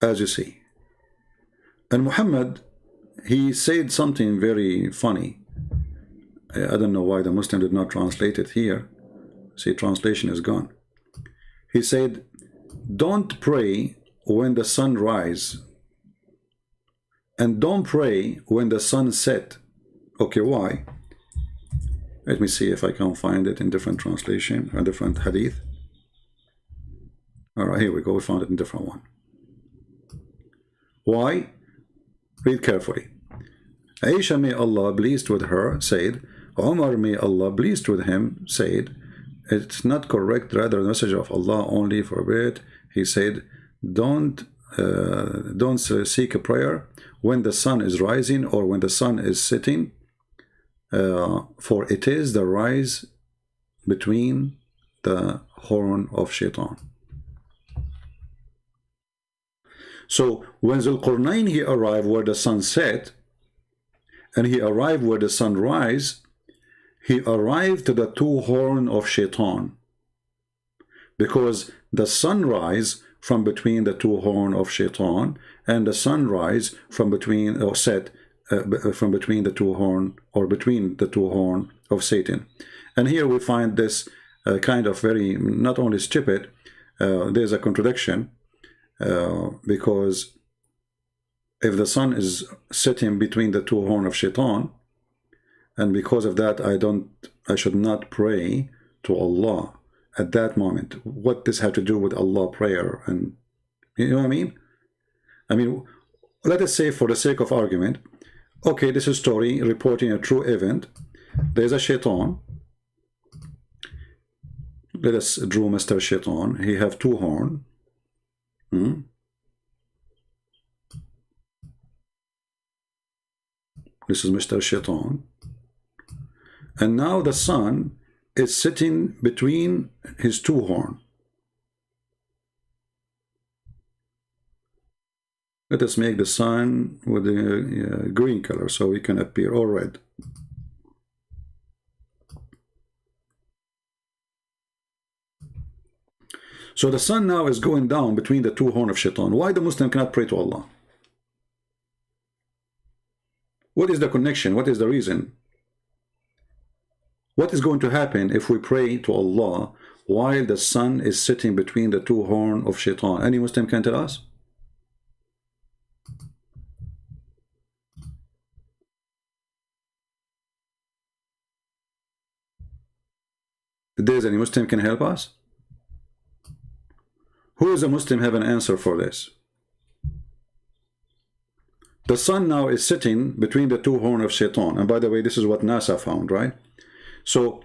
As you see. And Muhammad, he said something very funny. I don't know why the Muslim did not translate it here. See, translation is gone. He said, don't pray when the sun rises, and don't pray when the sun set. Okay, why? Let me see if I can find it in different translation, a different hadith. All right, here we go. We found it in different one. Why? Read carefully. Aisha, may Allah pleased with her, said, Umar, may Allah pleased with him, said, it's not correct, rather the message of Allah only forbid. He said, don't seek a prayer when the sun is rising or when the sun is setting, for it is the rise between the horn of Shaitan. So when Zul-qarnain, he arrived where the sun set, and he arrived where the sun rise, he arrived to the 2 horns of Shaitan, because the sunrise from between the 2 horns of Shaitan, and the sunrise from between, or set from between the 2 horns, or between the 2 horns of Satan. And here we find this kind of very, not only stupid, there's a contradiction, because if the sun is setting between the 2 horns of Shaitan, and because of that I should not pray to Allah at that moment. What does have to do with Allah prayer? And you know what I mean? I mean, let us say for the sake of argument, okay, this is a story reporting a true event. There's a Shaitan. Let us draw Mr. Shaitan. He have 2 horns. This is Mr. Shaitan. And now the sun is sitting between his 2 horns. Let us make the sun with a green color so it can appear, or red. So the sun now is going down between the 2 horns of Shaitan. Why the Muslim cannot pray to Allah? What is the connection? What is the reason? What is going to happen if we pray to Allah while the sun is sitting between the 2 horns of Shaitan? Any Muslim can tell us? There's any Muslim can help us? Who is a Muslim have an answer for this? The sun now is sitting between the 2 horns of Shaitan. And by the way, this is what NASA found, right? So,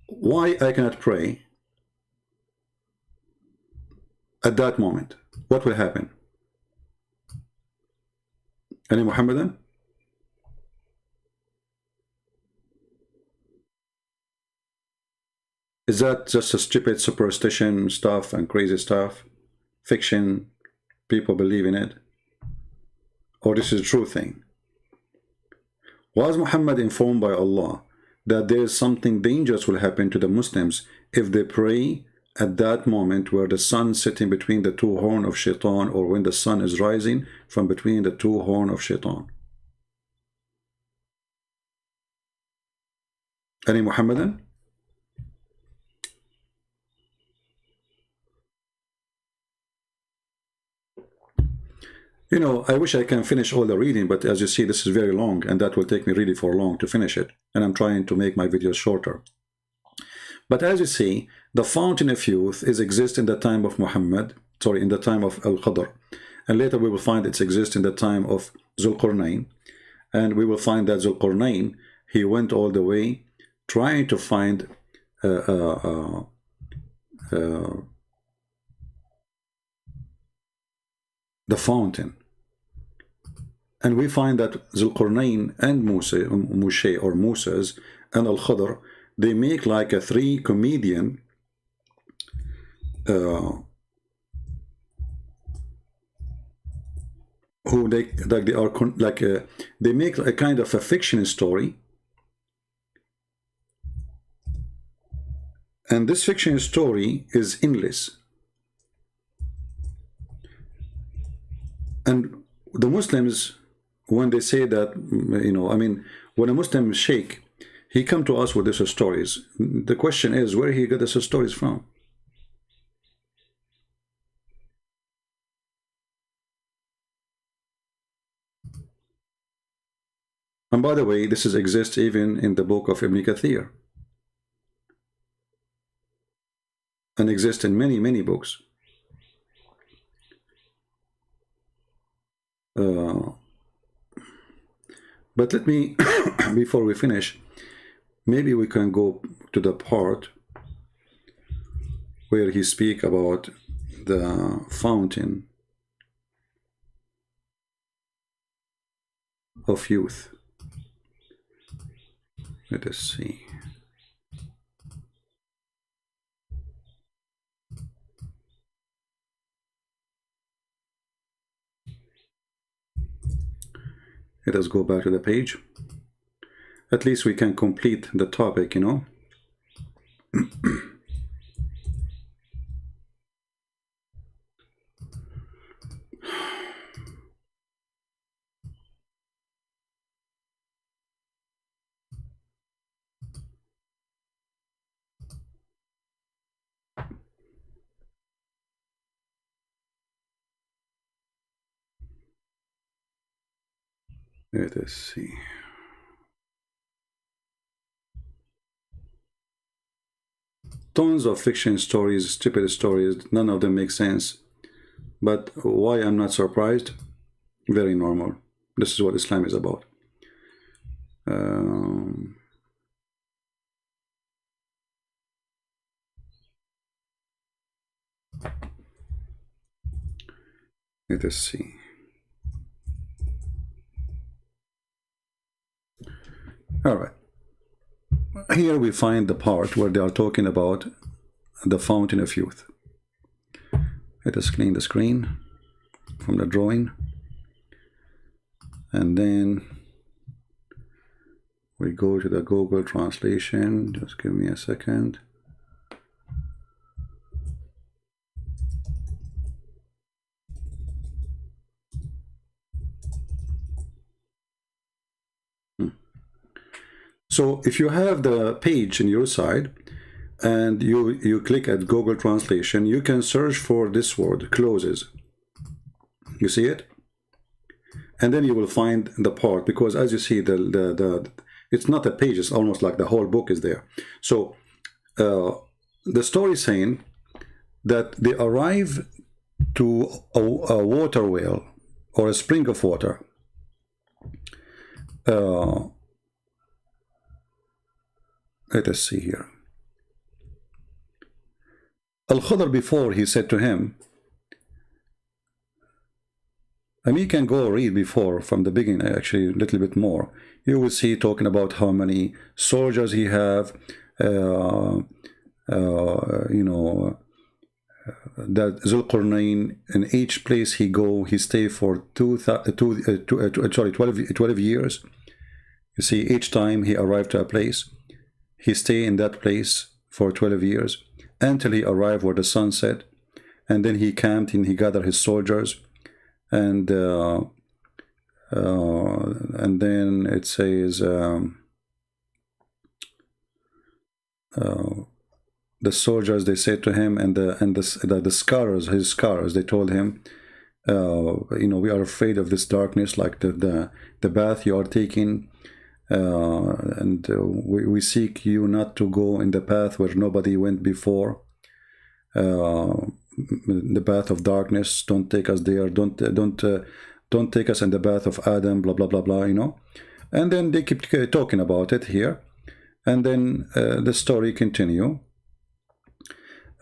why I cannot pray at that moment? What will happen? Any Muhammadan? Is that just a stupid superstition stuff and crazy stuff? Fiction? People believe in it? Or this is a true thing? Was Muhammad informed by Allah that there is something dangerous will happen to the Muslims if they pray at that moment where the sun is sitting between the 2 horns of Shaitan, or when the sun is rising from between the 2 horns of Shaitan? Any Muhammadan? You know, I wish I can finish all the reading, but as you see, this is very long, and that will take me really for long to finish it. And I'm trying to make my videos shorter. But as you see, the fountain of youth is exist in the time of Muhammad, sorry, in the time of al-Qadr. And later we will find it exists in the time of Zul-qarnain. And we will find that Zul-qarnain, he went all the way trying to find the fountain. And we find that Zul-qarnain and Moshe and al-Khadr, they make like a 3 comedian who they are they make a kind of a fiction story, and this fiction story is endless. And the Muslims, when they say that, I mean, when a Muslim sheikh, he come to us with these stories, the question is where he got these stories from. And by the way, this exists even in the book of Ibn Kathir, and exists in many, many books. But let me, before we finish, maybe we can go to the part where he speak about the fountain of youth. Let us see. Let us go back to the page. At least we can complete the topic, Let us see. Tons of fiction stories, stupid stories, none of them make sense. But why I'm not surprised? Very normal. This is what Islam is about. Let us see. All right. Here we find the part where they are talking about the fountain of youth. Let us clean the screen from the drawing. And then we go to the Google translation. Just give me a second. So if you have the page on your side and you click at Google Translation, you can search for this word, closes. You see it? And then you will find the part, because as you see, it's not a page, it's almost like the whole book is there. So the story is saying that they arrive to a water well or a spring of water. Let us see here. Al-Khudr, before he said to him, I mean, you can go read before from the beginning, actually a little bit more. You will see talking about how many soldiers he have, that Zul-qarnain, in each place he go, he stay for 12 years. You see, each time he arrived to a place, he stay in that place for 12 years until he arrived where the sun set, and then he camped and he gathered his soldiers, and then it says the soldiers, they said to him, and the scholars, his scholars, they told him, we are afraid of this darkness, like the bath you are taking. And we seek you not to go in the path where nobody went before, the path of darkness. Don't take us there. Don't take us in the path of Adam. Blah blah blah blah. And then they keep talking about it here, and then the story continue.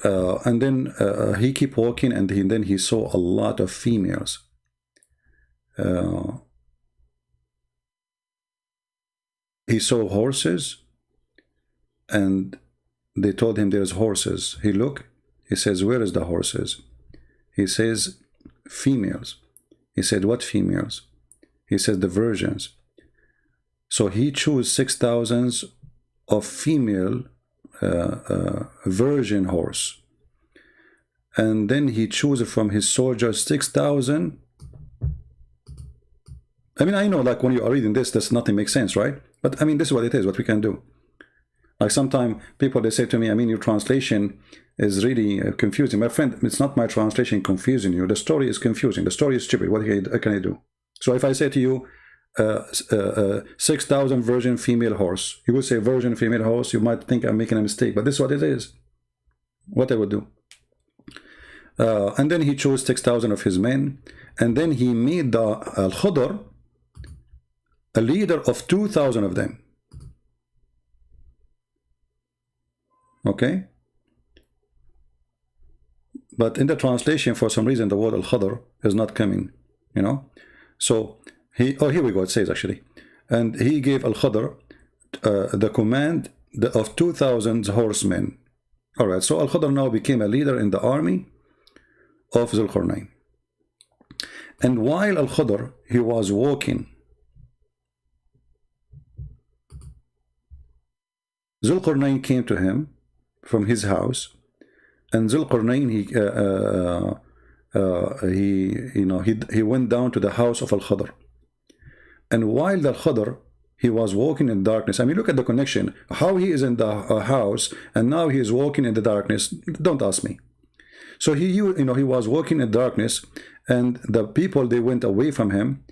And then he keep walking, and then he saw a lot of females. He saw horses, and they told him there's horses. He looked, He says, where is the horses? He says, females. He said, what females? He says, the virgins. So he chose 6,000 of female virgin horse. And then he chose from his soldiers 6,000. I mean, I know, like, when you are reading this, nothing makes sense, right? But I mean, this is what it is, what we can do. Like, sometimes people, they say to me, I mean, your translation is really confusing. My friend, it's not my translation confusing you. The story is confusing. The story is stupid. What can I do? So if I say to you, 6,000 virgin female horse, you will say virgin female horse. You might think I'm making a mistake, but this is what it is. What I would do. And then he chose 6,000 of his men. And then he made the al-Khudr a leader of 2,000 of them. Okay? But in the translation, for some reason, the word al-Khudr is not coming, you know? So, here we go, it says actually. And he gave al-Khudr the command of 2,000 horsemen. All right, so al-Khudr now became a leader in the army of Zul-qarnain. And while al-Khudr, he was walking, Zul-qarnain came to him from his house, and Zul-qarnain, he went down to the house of al-Khudr. And while the Khudr, he was walking in darkness. I mean, look at the connection. How he is in the house, and now he is walking in the darkness. Don't ask me. So he was walking in darkness, and the people, they went away from him,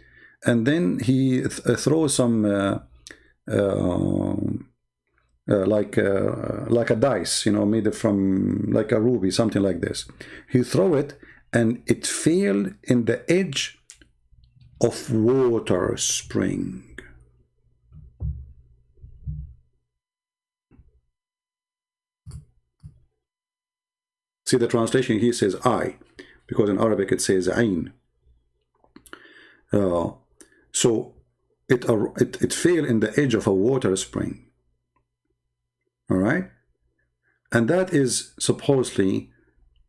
and then he throws some like a dice, made from like a ruby, something like this. He threw it, and it fell in the edge of water spring. See the translation, he says I, because in Arabic it says ain. So it fell in the edge of a water spring. All right, and that is supposedly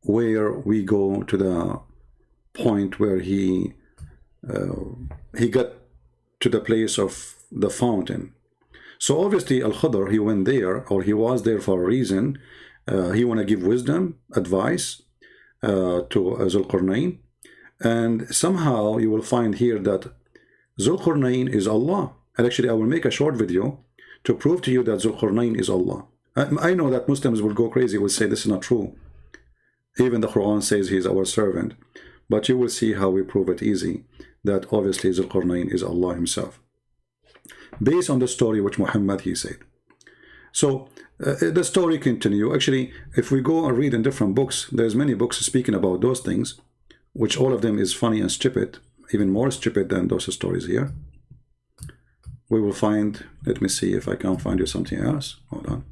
where we go to the point where he got to the place of the fountain. So obviously al-Khudr, he went there, or he was there for a reason. He want to give wisdom, advice to Zul-qarnain. And somehow you will find here that Zul-qarnain is Allah. And actually I will make a short video to prove to you that Zul-qarnain is Allah. I know that Muslims will go crazy, will say this is not true. Even the Quran says he is our servant. But you will see how we prove it easy, that obviously Zul-qarnain is Allah himself, based on the story which Muhammad, he said. So the story continue. Actually, if we go and read in different books, there's many books speaking about those things, which all of them is funny and stupid, even more stupid than those stories here. We will find, let me see if I can find you something else. Hold on.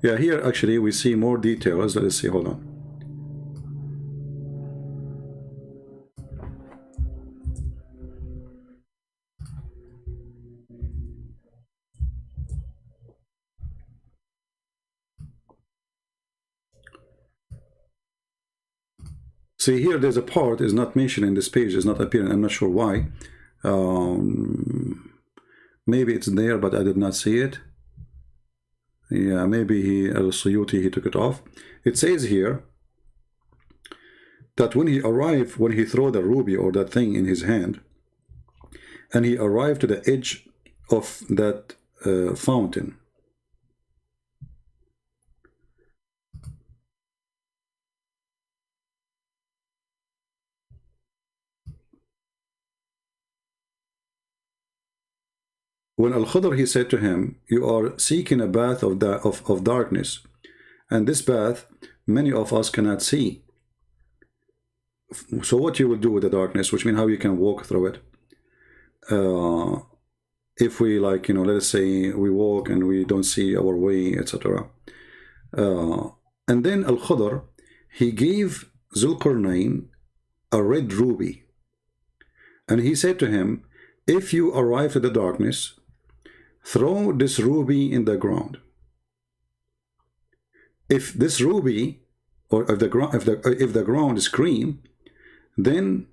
Yeah, here actually we see more details. Let's see, hold on. See here, there's a part is not mentioned in this page, is not appearing. I'm not sure why. Maybe it's there, but I did not see it. Yeah, maybe al-Siyuti, he took it off. It says here that when he arrived, when he threw the ruby or that thing in his hand, and he arrived to the edge of that fountain, when al-Khudr, he said to him, you are seeking a bath of darkness, and this bath many of us cannot see. So what you will do with the darkness, which means how you can walk through it. if we, like, let us say we walk and we don't see our way, etc. And then Al-Khudr, he gave Zul-qarnain a red ruby. And he said to him, if you arrive to the darkness, throw this ruby in the ground. If this ruby, or if the ground is green, then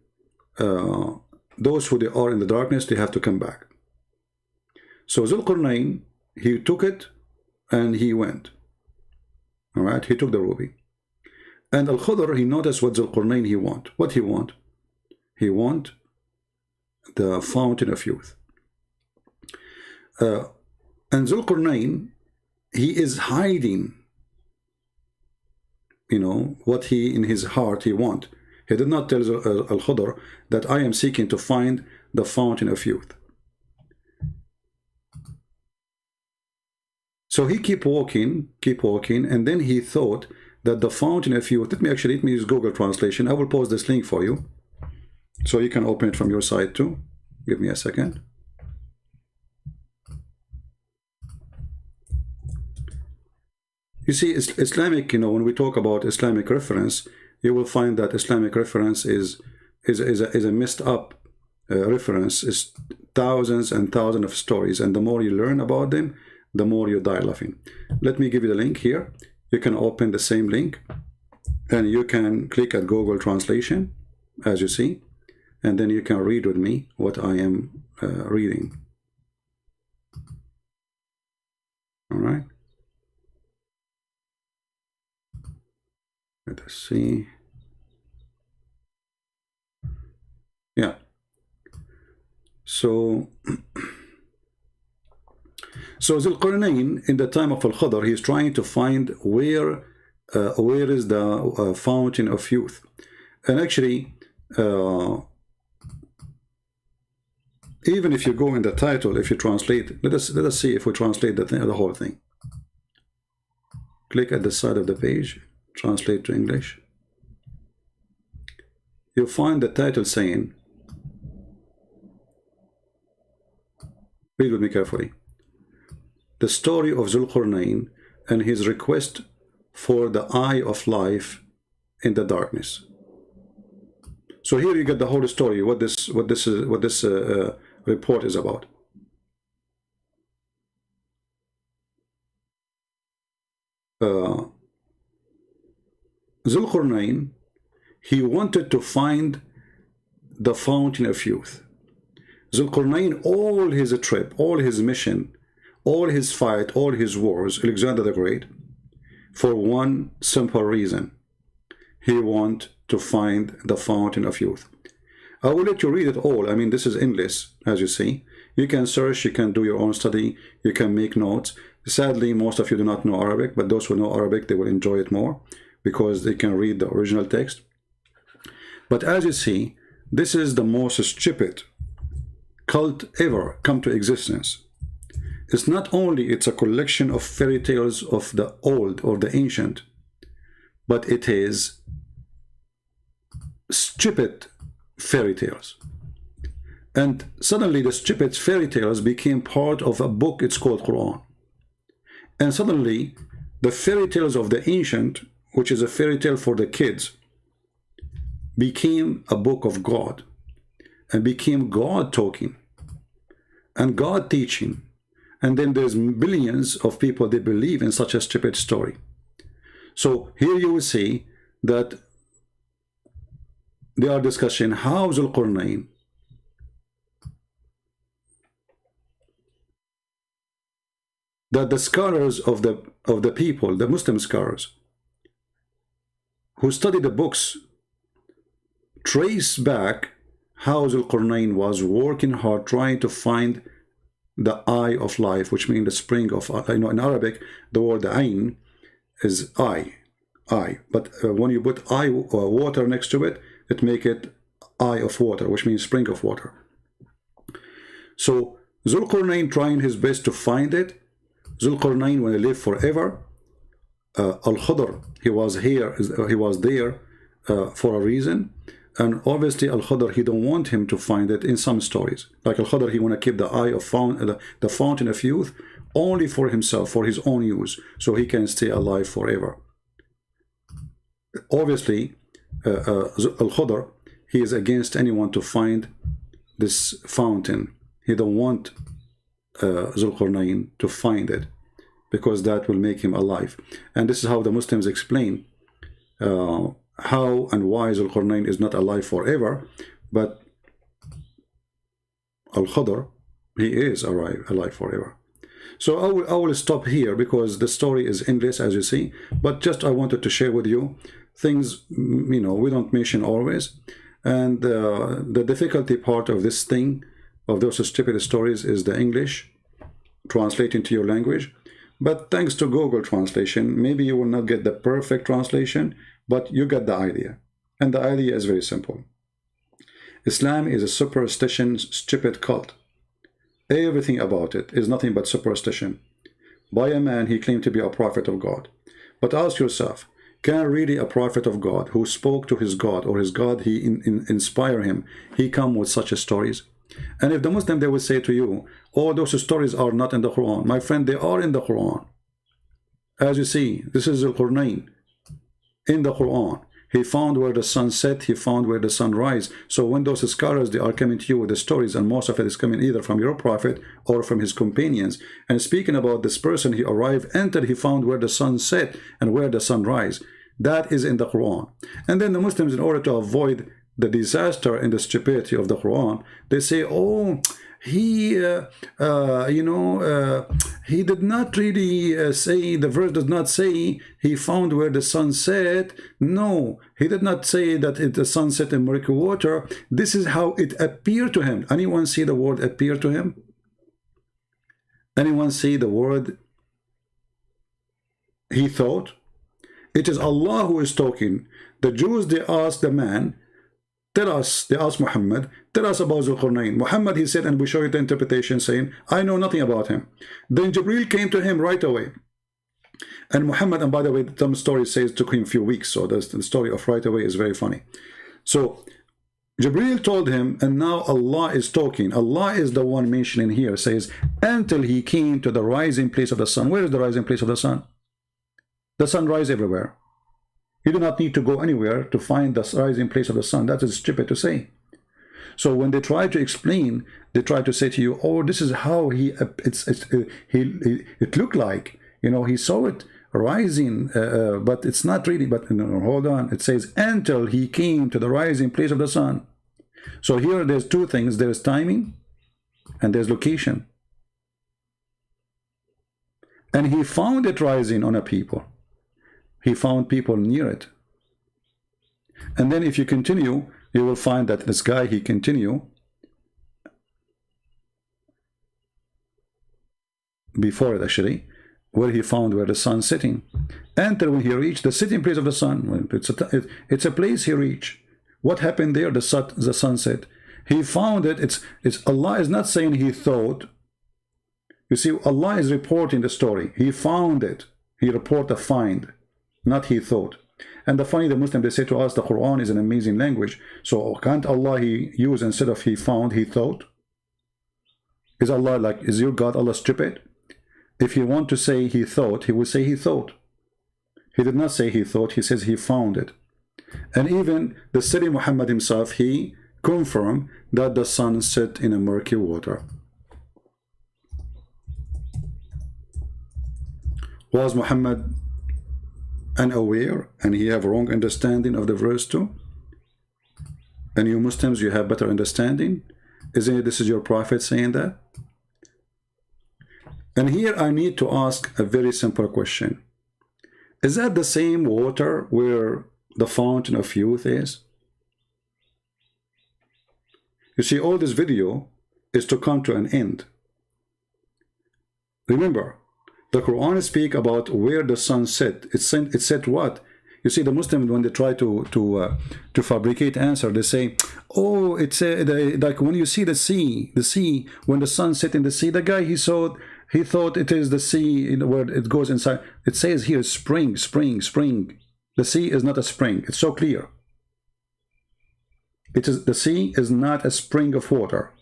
those who they are in the darkness, they have to come back. So Zul-qarnain, he took it and he went. All right, he took the ruby. And Al-Khudr, he noticed what Zul-qarnain he want. What he want? He want the fountain of youth. And Zul-qarnain, he is hiding, what he in his heart he want. He did not tell Al-Khudr that I am seeking to find the fountain of youth. So he keep walking, and then he thought that the fountain of youth, let me use Google translation. I will post this link for you, so you can open it from your side too. Give me a second. You see, Islamic, when we talk about Islamic reference, you will find that Islamic reference is a messed up reference. It's thousands and thousands of stories, and the more you learn about them, the more you die laughing. Let me give you the link here. You can open the same link, and you can click at Google translation, as you see, and then you can read with me what I am reading. All right. Let us see. Yeah. So Zul-qarnain, in the time of Al-Khudr, he is trying to find where is the fountain of youth. And actually, even if you go in the title, if you translate, let us see if we translate the whole thing. Click at the side of the page, translate to English. You'll find the title saying, read with me carefully, the story of Zul-qarnain and his request for the eye of life in the darkness. So here you get the whole story, what this report is about. Zul-qarnain, he wanted to find the fountain of youth. Zul-qarnain, all his trip, all his mission, all his fight, all his wars, Alexander the Great, for one simple reason. He want to find the fountain of youth. I will let you read it all. I mean, this is endless, as you see. You can search, you can do your own study, you can make notes. Sadly, most of you do not know Arabic, but those who know Arabic, they will enjoy it more because they can read the original text. But as you see, this is the most stupid cult ever come to existence. It's not only it's a collection of fairy tales of the old or the ancient, but it is stupid fairy tales. And suddenly the stupid fairy tales became part of a book, it's called Quran. And suddenly the fairy tales of the ancient, which is a fairy tale for the kids, became a book of God, and became God talking and God teaching. And then there's billions of people, they believe in such a stupid story. So here you will see that they are discussing how Zul-qarnain that the scholars of the people, the Muslim scholars who study the books, trace back how Zul-qarnain was working hard trying to find the eye of life, which means the spring of, in Arabic, the word ayn is eye. But when you put eye water next to it, it make it eye of water, which means spring of water. So Zul-qarnain trying his best to find it. Zul-qarnain, when he lived forever, Al-Khudr, he was there for a reason. And obviously Al-Khadr, he don't want him to find it in some stories. Like Al-Khadr, he want to keep the eye of the fountain of youth only for himself, for his own use, so he can stay alive forever. Obviously, Al-Khadr, he is against anyone to find this fountain. He don't want Zul-qarnain to find it, because that will make him alive. And this is how the Muslims explain how and why Zul-qarnain is not alive forever, but Al-Khadr, he is alive forever. So I will stop here, because the story is endless, as you see, but just I wanted to share with you things, you know, we don't mention always. And the difficulty part of this thing, of those stupid stories, is the English translating to your language. But thanks to Google translation, maybe you will not get the perfect translation, but you get the idea. And the idea is very simple. Islam is a superstition, stupid cult. Everything about it is nothing but superstition. By a man, he claimed to be a prophet of God. But ask yourself, can really a prophet of God, who spoke to his God, or his God, he inspire him, he come with such stories? And if the Muslim, they will say to you, oh, those stories are not in the Quran. My friend, they are in the Quran. As you see, this is Zul-qarnain in the Quran. He found where the sun set, he found where the sun rise. So when those scholars, they are coming to you with the stories, and most of it is coming either from your prophet or from his companions, and speaking about this person, he arrived, entered, he found where the sun set and where the sun rise. That is in the Quran. And then the Muslims, in order to avoid the disaster and the stupidity of the Quran, they say, oh, he he did not really say, the verse does not say he found where the sun set. No, he did not say that the sun set in murky water. This is how it appeared to him. Anyone see the word appear to him? Anyone see the word he thought? It is Allah who is talking. The Jews, they asked the man, tell us, they asked Muhammad, tell us about Zul-qarnain. Muhammad, he said, and we show you the interpretation, saying, I know nothing about him. Then Jibreel came to him right away. And Muhammad, and by the way, some story says it took him a few weeks, so the story of right away is very funny. So Jibreel told him, and now Allah is talking. Allah is the one mentioning here, says, until he came to the rising place of the sun. Where is the rising place of the sun? The sun rises everywhere. You do not need to go anywhere to find the rising place of the sun. That is stupid to say. So when they try to explain, they try to say to you, oh, this is how it looked like. You know, he saw it rising, but it's not really. But no, hold on. It says, until he came to the rising place of the sun. So here there's two things. There's timing and there's location. And he found it rising on a people. He found people near it. And then if you continue, you will find that this guy, he continue before it actually, where he found where the sun sitting. Enter when he reached the sitting place of the sun. It's a place he reached. What happened there? The sunset. He found it. It's Allah is not saying he thought. You see, Allah is reporting the story. He found it. He report a find. Not he thought. And the funny, the Muslim, they say to us, the Quran is an amazing language. So can't Allah he use, instead of he found, he thought? Is Allah like, is your God Allah stupid? If you want to say he thought, he will say he thought. He did not say he thought, he says he found it. And even the Sayyid Muhammad himself, he confirmed that the sun set in a murky water. Was Muhammad unaware and he have wrong understanding of the verse too? And you Muslims, you have better understanding? Isn't it this is your prophet saying that? And here I need to ask a very simple question. Is that the same water where the fountain of youth is? You see, all this video is to come to an end. Remember, the Quran speak about where the sun set. It said what? You see, the Muslims, when they try to fabricate answer, they say, oh, it's like when you see the sea, when the sun set in the sea, the guy he thought it is the sea where it goes inside. It says here spring. The sea is not a spring. It's so clear. It is, the sea is not a spring of water.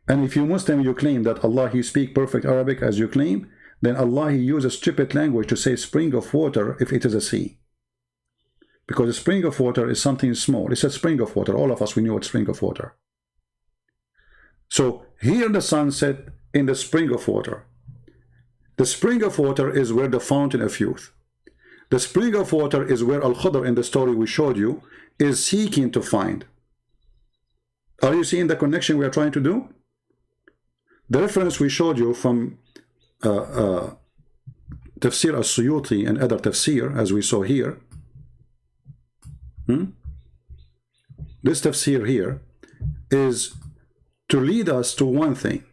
And if you Muslim, you claim that Allah, He speak perfect Arabic as you claim, then Allah, He uses stupid language to say spring of water if it is a sea. Because a spring of water is something small. It's a spring of water. All of us, we know it's spring of water. So here the sun set in the spring of water. The spring of water is where the fountain of youth. The spring of water is where Al-Khadr in the story we showed you is seeking to find. Are you seeing the connection we are trying to do? The reference we showed you from Tafsir al-Siyuti and other Tafsir, as we saw here. This Tafsir here is to lead us to one thing,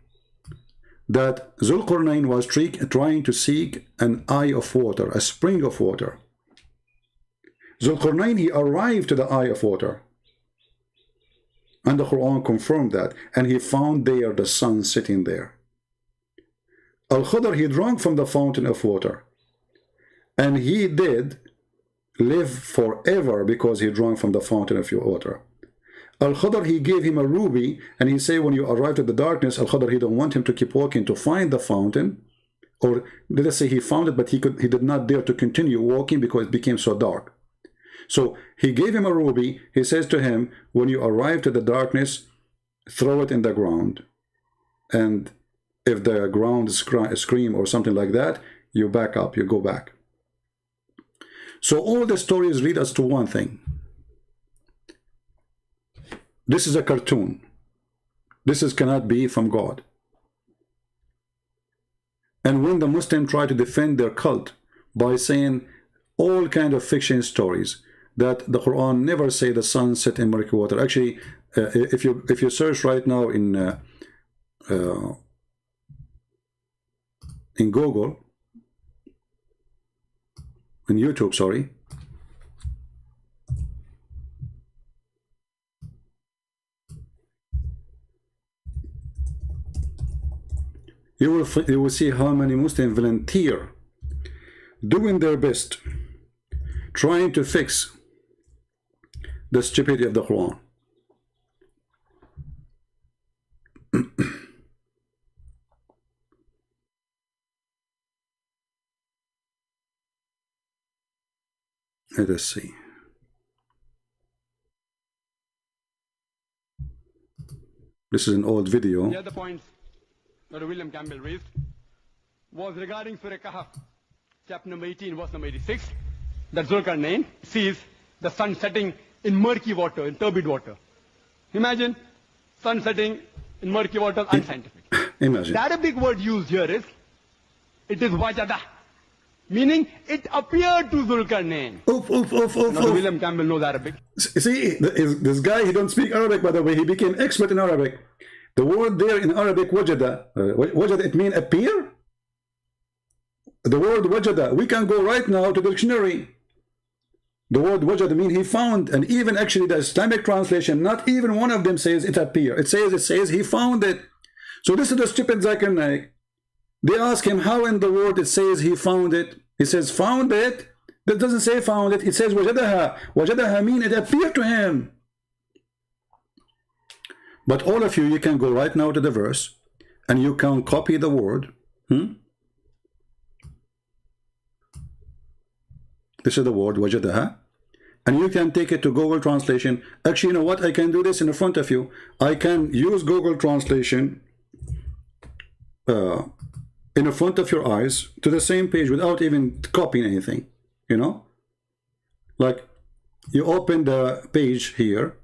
that Zul-qarnain was trying to seek an eye of water, a spring of water. Zul-qarnain, he arrived to the eye of water. And the Quran confirmed that. And he found there the sun sitting there. Al-Khadr, he drank from the fountain of water. And he did live forever because he drank from the fountain of water. Al-Khadr, he gave him a ruby, and he said when you arrived at the darkness, Al-Khadr, he don't want him to keep walking to find the fountain, or let us say he found it, but he did not dare to continue walking because it became so dark. So he gave him a ruby. He says to him, when you arrive to the darkness, throw it in the ground, and if the ground scream or something like that, you back up, you go back. So all the stories lead us to one thing. This is a cartoon. This cannot be from God. And when the Muslims try to defend their cult by saying all kind of fiction stories, that the Quran never say the sun set in murky water. Actually, if you search right now in Google, in YouTube, sorry, you will see how many Muslims volunteer doing their best trying to fix the stupidity of the Quran. Let us see. This is an old video. The other points that William Campbell raised was regarding Surah Kahf, chapter number 18, verse number 86, that Zul-qarnain sees the sun setting in murky water, in turbid water. Imagine sun setting in murky water, unscientific. Imagine. The Arabic word used here is, it is wajada, meaning it appeared to Zul-qarnain. William Campbell knows Arabic. See, this guy, he don't speak Arabic, by the way. He became expert in Arabic. The word there in Arabic, wajada, wajada, it means appear. The word wajada, we can go right now to the dictionary. The word wajada means he found, and even actually the Islamic translation, not even one of them says it appear. It says he found it. So this is the stupid Zul-qarnain. They ask him how in the word it says he found it. He says found it. That doesn't say found it. It says wajadaha. Wajadaha means it appeared to him. But all of you can go right now to the verse and you can copy the word. This is the word wajadaha. And you can take it to Google Translation. Actually, you know what? I can do this in front of you. I can use Google Translation in front of your eyes to the same page without even copying anything. You know? Like, you open the page here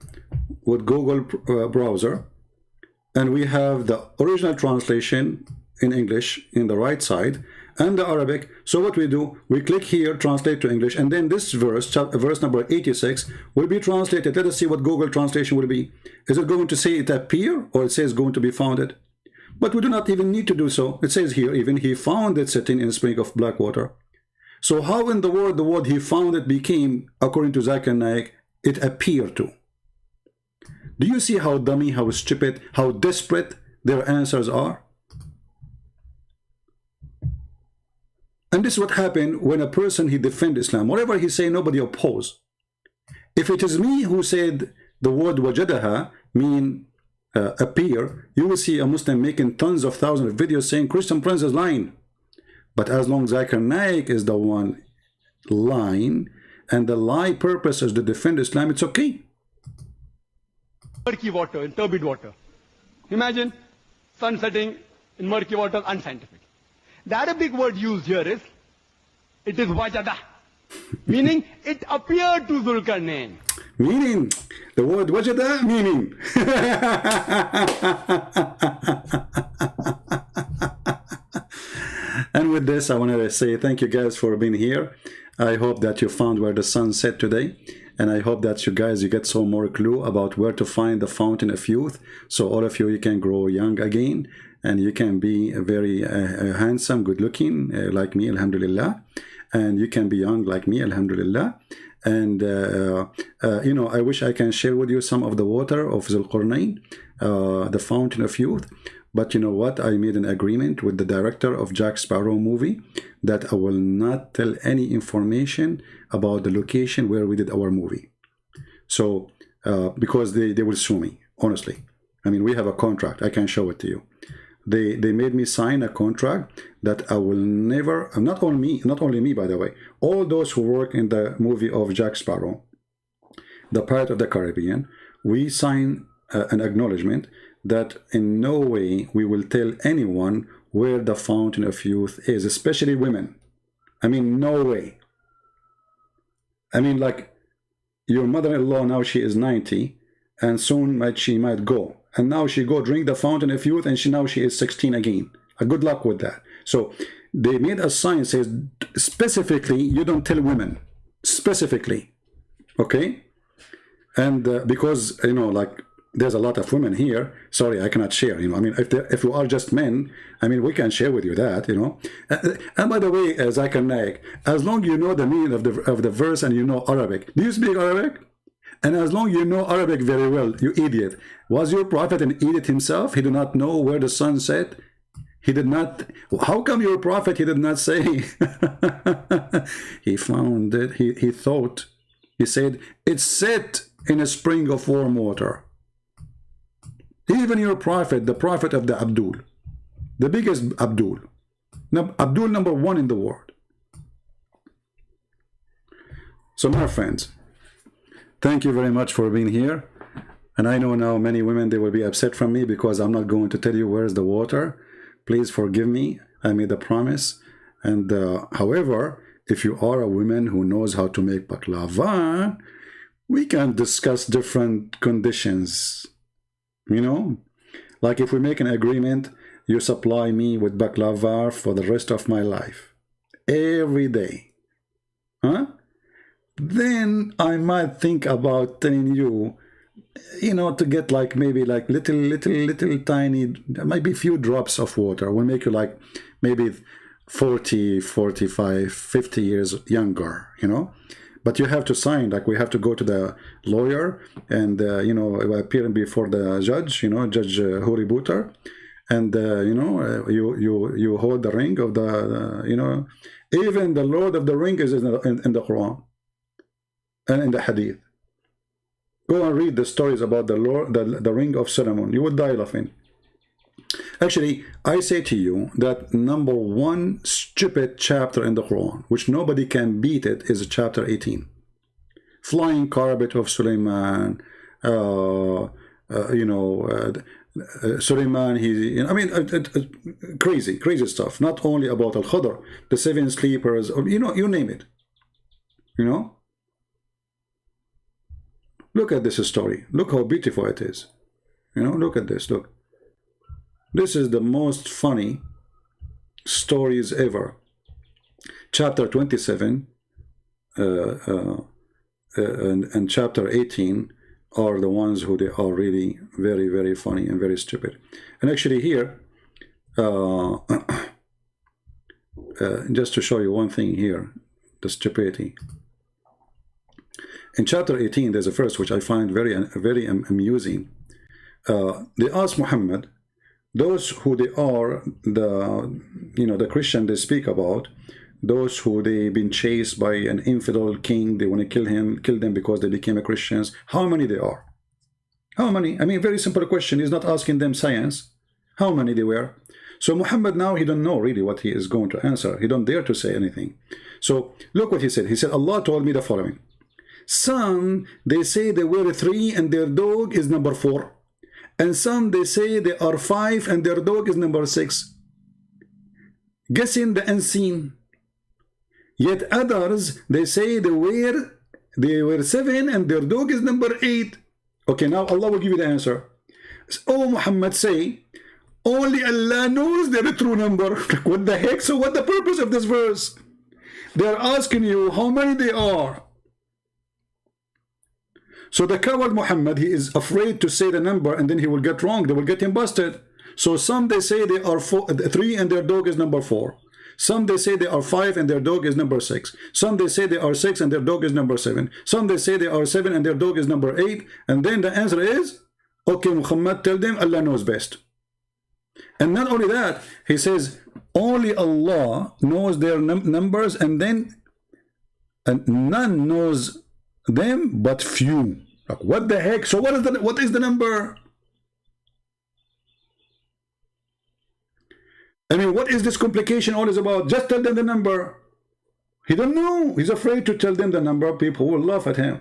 with Google browser, and we have the original translation in English in the right side and the Arabic. So what we do, we click here, translate to English, and then this verse, verse number 86, will be translated. Let us see what Google translation will be. Is it going to say it appear, or it says going to be founded? But we do not even need to do so. It says here, even he found it sitting in a spring of black water. So how in the word he found it became, according to Zul-qarnain, it appeared to? Do you see how dummy, how stupid, how desperate their answers are? And this is what happened when a person, he defends Islam. Whatever he say, nobody oppose. If it is me who said the word wajadaha mean appear, you will see a Muslim making tons of thousands of videos saying Christian Prince is lying. But as long as Zul-qarnain is the one lying, and the lie purpose is to defend Islam, it's okay. Murky water, in turbid water. Imagine sun setting in murky water, unscientific. The Arabic word used here is, it is wajada, meaning it appeared to Zul-qarnain. Meaning, the word wajada, meaning. And with this, I wanted to say thank you guys for being here. I hope that you found where the sun set today. And I hope that you guys, you get some more clue about where to find the fountain of youth. So all of you can grow young again. And you can be very handsome, good looking, like me, alhamdulillah. And you can be young like me, alhamdulillah. And, you know, I wish I can share with you some of the water of Zul-qarnain, the fountain of youth. But you know what? I made an agreement with the director of Jack Sparrow movie that I will not tell any information about the location where we did our movie. So, because they will sue me, honestly. I mean, we have a contract. I can show it to you. They made me sign a contract that I will never, not only me, by the way, all those who work in the movie of Jack Sparrow, the Pirate of the Caribbean, we sign an acknowledgement that in no way we will tell anyone where the fountain of youth is, especially women. I mean, no way. I mean, like, your mother-in-law now, she is 90, and soon she might go. And now she go drink the fountain of youth, and now she is 16 again. Good luck with that. So they made a sign says specifically, you don't tell women. Specifically. Okay? And because, you know, like, there's a lot of women here. Sorry, I cannot share. You know, I mean, if you are just men, I mean, we can share with you that. You know, and by the way, Zul-qarnain, as long you know the meaning of the verse and you know Arabic. Do you speak Arabic? And as long you know Arabic very well, you idiot. Was your prophet an idiot himself? He did not know where the sun set. He did not. How come your prophet? He did not say. He found it. He thought. He said it's set in a spring of warm water. Even your prophet, the prophet of the Abdul, the biggest Abdul, Abdul number 1 in the world. So my friends, thank you very much for being here. And I know now many women, they will be upset from me because I'm not going to tell you where's the water. Please forgive me. I made a promise. And however, if you are a woman who knows how to make baklava, we can discuss different conditions. You know, like if we make an agreement, you supply me with baklava for the rest of my life, every day, huh? Then I might think about telling you, you know, to get like maybe like little tiny, maybe few drops of water will make you like maybe 40, 45, 50 years younger, you know. But you have to sign, like we have to go to the lawyer and, you know, appear before the judge, you know, Judge Huri Buter. And, you know, you hold the ring of the, you know, even the Lord of the Ring is in the Quran and in the Hadith. Go and read the stories about the Lord, the Ring of Solomon. You would die laughing. Actually, I say to you that number 1 stupid chapter in the Quran, which nobody can beat it, is chapter 18. Flying carpet of Sulaiman, you know, Sulaiman, I mean, crazy stuff. Not only about Al-Khadr, the 7 sleepers, or, you know, you name it. You know? Look at this story. Look how beautiful it is. You know, look at this, look. This is the most funny stories ever. Chapter 27 and chapter 18 are the ones who they are really very, very funny and very stupid. And actually here, just to show you one thing here, the stupidity. In chapter 18, there's a verse which I find very amusing. They asked Muhammad, those who they are, the, you know, the Christian they speak about, those who they've been chased by an infidel king, they want to kill them because they became Christians. How many they are? How many? I mean, very simple question. He's not asking them science. How many they were? So Muhammad now, he don't know really what he is going to answer. He don't dare to say anything. So look what he said. He said, Allah told me the following. Some, they say they were 3 and their dog is number 4. And some, they say they are 5 and their dog is number 6. Guessing the unseen. Yet others, they say they were 7 and their dog is number 8. Okay, now Allah will give you the answer. Oh, Muhammad, say, only Allah knows their true number. What the heck? So what the purpose of this verse? They are asking you how many they are. So the coward Muhammad, he is afraid to say the number and then he will get wrong. They will get him busted. So some they say they are 3 and their dog is number 4. Some they say they are 5 and their dog is number 6. Some they say they are 6 and their dog is number 7. Some they say they are 7 and their dog is number 8. And then the answer is, okay, Muhammad, tell them Allah knows best. And not only that, he says, only Allah knows their numbers, and then none knows them but few. Like, what the heck? So what is the number? I mean, what is this complication all is about? Just tell them the number. He don't know. He's afraid to tell them the number. People will laugh at him.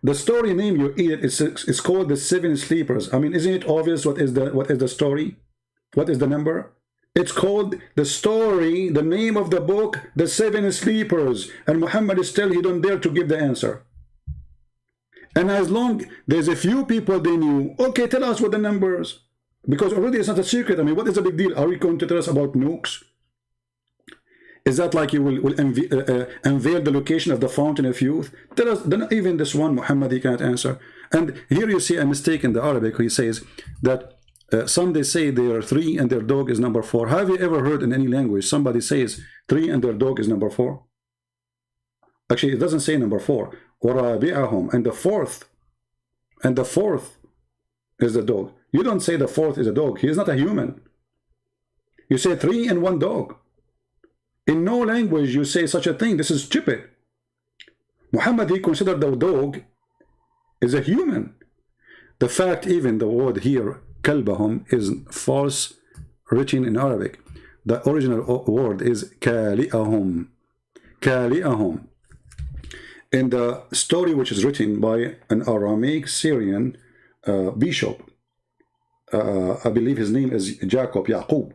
The story name you eat is called the 7 sleepers. I mean, isn't it obvious what is the story? What is the number? It's called the story, the name of the book, the 7 sleepers. And Muhammad is still, he don't dare to give the answer. And as long there's a few people they knew, okay, tell us what the numbers. Because already it's not a secret. I mean, what is the big deal? Are we going to tell us about nukes? Is that like you will unveil the location of the fountain of youth? Tell us, then even this one, Muhammad, he cannot answer. And here you see a mistake in the Arabic. He says that some they say they are 3 and their dog is number 4. Have you ever heard in any language somebody says 3 and their dog is number 4? Actually, it doesn't say number 4. وَرَابِعَهُمْ, and the fourth is the dog. You don't say the 4th is a dog. He is not a human. You say 3 and 1 dog. In no language you say such a thing. This is stupid. Muhammad, he considered the dog is a human. The fact, even the word here, kalbahum, is false written in Arabic. The original word is kali'ahum. Kali'ahum. In the story which is written by an Aramaic Syrian bishop, I believe his name is Yaqub.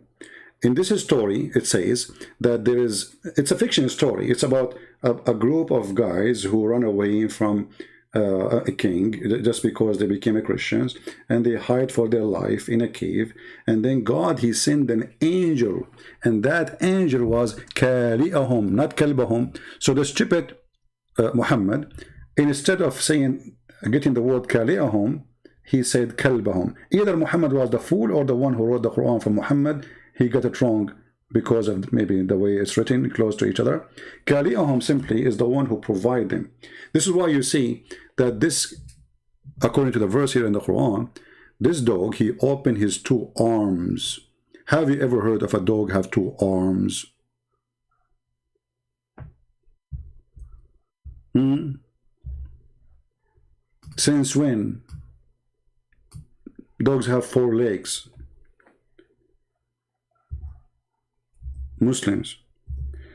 In this story, it says that it's a fiction story. It's about a group of guys who run away from a king just because they became Christians, and they hide for their life in a cave. And then God, he sent an angel, and that angel was kali'ahum, not kalbahum. So the stupid Muhammad, instead of getting the word kali'ahum, he said kalbahum. Either Muhammad was the fool or the one who wrote the Quran for Muhammad. He got it wrong because of maybe the way it's written close to each other. Kali'ahum simply is the one who provides them. This is why you see that this, according to the verse here in the Quran, this dog, he opened his 2 arms. Have you ever heard of a dog have 2 arms? Since when? Dogs have 4 legs. Muslims.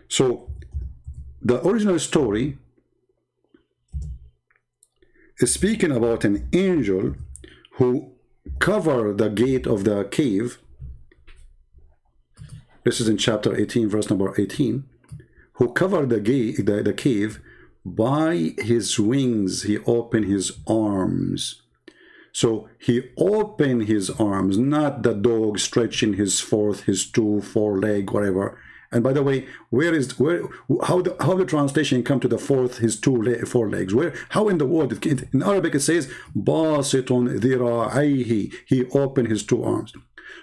So the original story is speaking about an angel who covered the gate of the cave. This is in chapter 18, verse number 18. Who covered the cave by his wings. He opened his arms. So he opened his arms, not the dog stretching his 4 leg, whatever. And by the way, how the translation come to the 4th, his 4 legs? How in the word, in Arabic it says, basitun dhira'ayhi, he opened his 2 arms.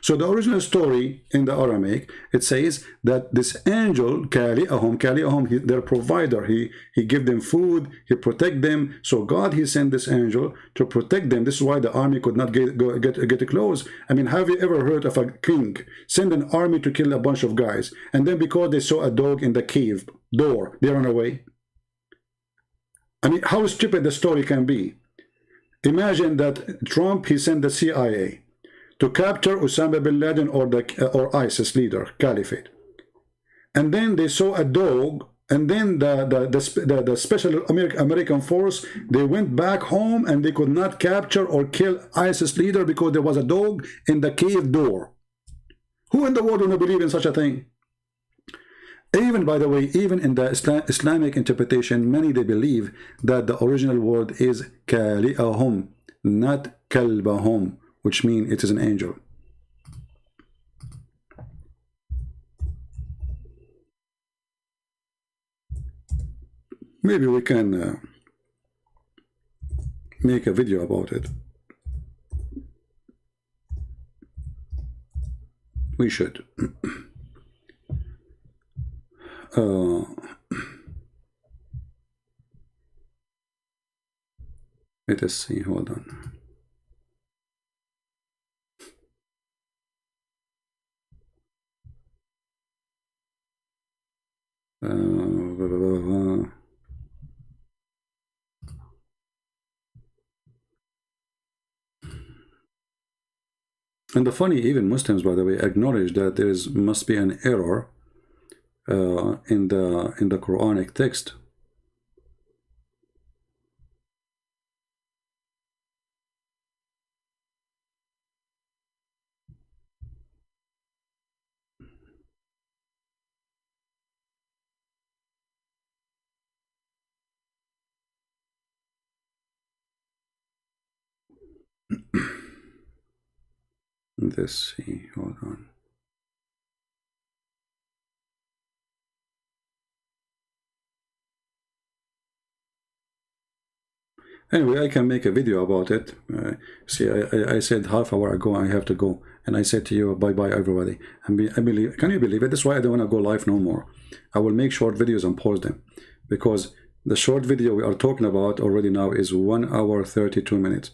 So the original story in the Aramaic, it says that this angel, Kali'ahum, their provider, he give them food, he protect them. So God, he sent this angel to protect them. This is why the army could not get close. I mean, have you ever heard of a king send an army to kill a bunch of guys, and then because they saw a dog in the cave door, they run away? I mean, how stupid the story can be. Imagine that Trump, he sent the CIA to capture Osama bin Laden or ISIS leader, Caliphate. And then they saw a dog, and then the special American force, they went back home and they could not capture or kill ISIS leader because there was a dog in the cave door. Who in the world would believe in such a thing? Even, by the way, even in the Islamic interpretation, many they believe that the original word is Kali'ahum, not Kalbahum, which means it is an angel. Maybe we can make a video about it. We should. Let us see, hold on. And the funny, even Muslims, by the way, acknowledge that there must be an error in the Quranic text. Let's see, hold on. Anyway, I can make a video about it. See, I said half hour ago I have to go, and I said to you, bye-bye everybody. I believe, can you believe it? That's why I don't want to go live no more. I will make short videos and post them, because the short video we are talking about already now is 1 hour 32 minutes.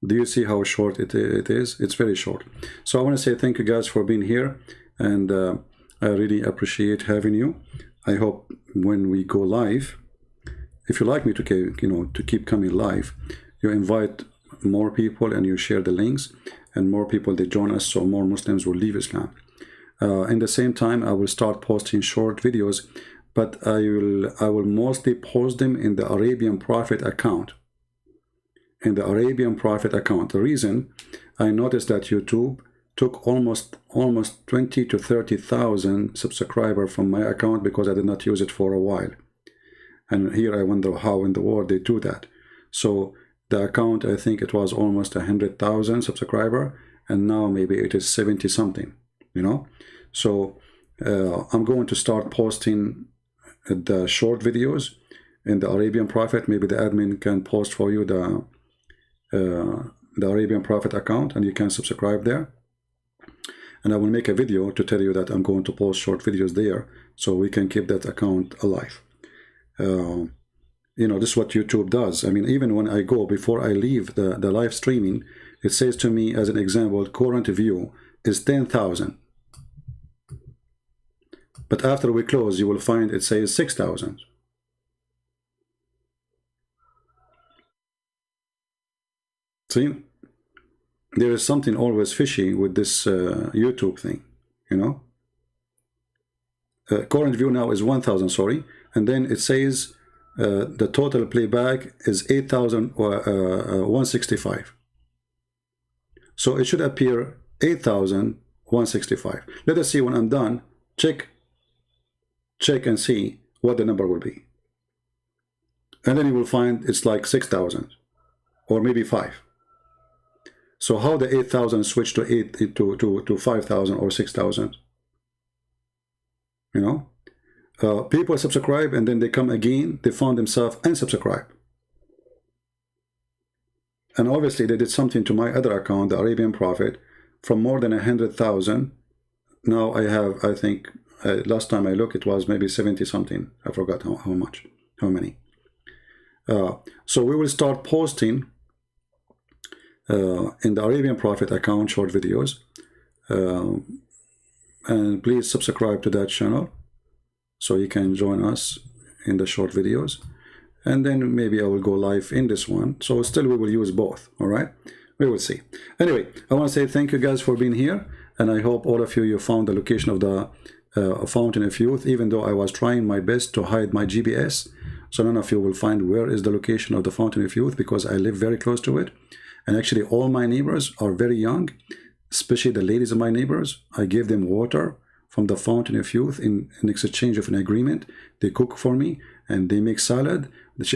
Do you see how short it is? It's very short. So I want to say thank you guys for being here, and I really appreciate having you. I hope when we go live, if you like me to keep coming live, you invite more people and you share the links, and more people they join us, so more Muslims will leave Islam. In the same time, I will start posting short videos, but I will mostly post them in the Arabian Prophet account. In the Arabian Prophet account. The reason, I noticed that YouTube took almost 20 to 30,000 subscribers from my account because I did not use it for a while. And here I wonder how in the world they do that. So the account, I think it was almost 100,000 subscribers, and now maybe it is 70 something, you know. So I'm going to start posting the short videos in the Arabian Prophet. Maybe the admin can post for you the Arabian Prophet account, and you can subscribe there. And I will make a video to tell you that I'm going to post short videos there, so we can keep that account alive. You know, this is what YouTube does. I mean, even when I go, before I leave the live streaming, it says to me, as an example, current view is 10,000. But after we close, you will find it says 6,000. See, there is something always fishy with this YouTube thing, you know. Current view now is 1,000, sorry, and then it says the total playback is 8,165. So it should appear 8,165. Let us see when I'm done. Check and see what the number will be, and then you will find it's like 6,000 or maybe 5. So how the 8,000 switch to 5,000 or 6,000? You know, people subscribe and then they come again. They found themselves unsubscribe, and obviously they did something to my other account, the Arabian Prophet, from more than 100,000. Now I have, I think, last time I looked, it was maybe 70 something. I forgot how much, how many. So we will start posting in the Arabian Prophet account short videos. And please subscribe to that channel so you can join us in the short videos. And then maybe I will go live in this one. So still we will use both, all right? We will see. Anyway, I want to say thank you guys for being here. And I hope all of you found the location of the Fountain of Youth, even though I was trying my best to hide my GPS. So none of you will find where is the location of the Fountain of Youth, because I live very close to it. And actually all my neighbors are very young, especially the ladies of my neighbors. I gave them water from the Fountain of Youth in exchange of an agreement. They cook for me and they make salad.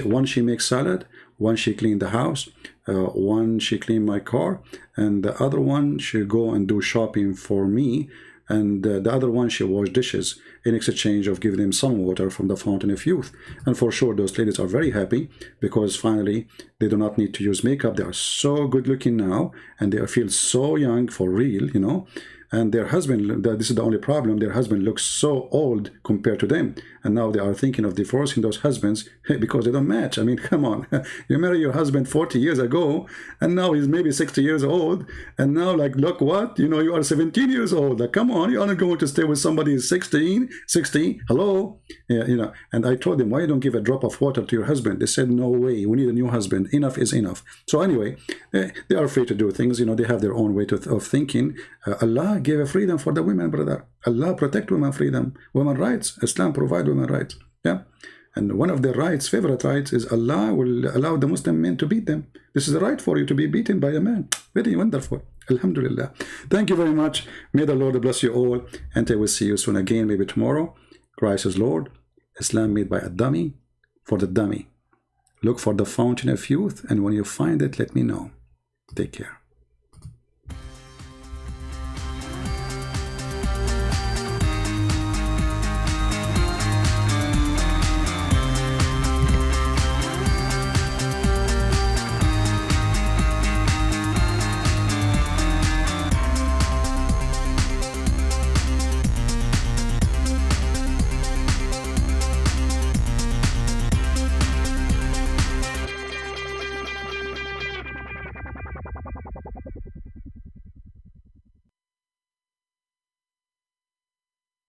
One she makes salad, one she clean the house, one she clean my car, and the other one she go and do shopping for me, and the other one she wash dishes in exchange of giving them some water from the Fountain of Youth. And for sure those ladies are very happy, because finally they do not need to use makeup. They are so good looking now, and they feel so young for real, you know. And their husband, this is the only problem, their husband looks so old compared to them. And now they are thinking of divorcing those husbands because they don't match. I mean, come on. You married your husband 40 years ago, and now he's maybe 60 years old. And now, like, look what? You know, you are 17 years old. Like, come on, you are not going to stay with somebody who's 16. Hello? Yeah, you know. And I told them, why you don't give a drop of water to your husband? They said, no way. We need a new husband. Enough is enough. So anyway, they are free to do things. You know, they have their own way of thinking. Allah gave a freedom for the women, brother. Allah protect women freedom, women rights. Islam provide women rights. Yeah. And one of their rights, favorite rights, is Allah will allow the Muslim men to beat them. This is the right for you to be beaten by a man. Very wonderful. Alhamdulillah. Thank you very much. May the Lord bless you all. And I will see you soon again, maybe tomorrow. Christ is Lord. Islam made by a dummy for the dummy. Look for the Fountain of Youth, and when you find it, let me know. Take care.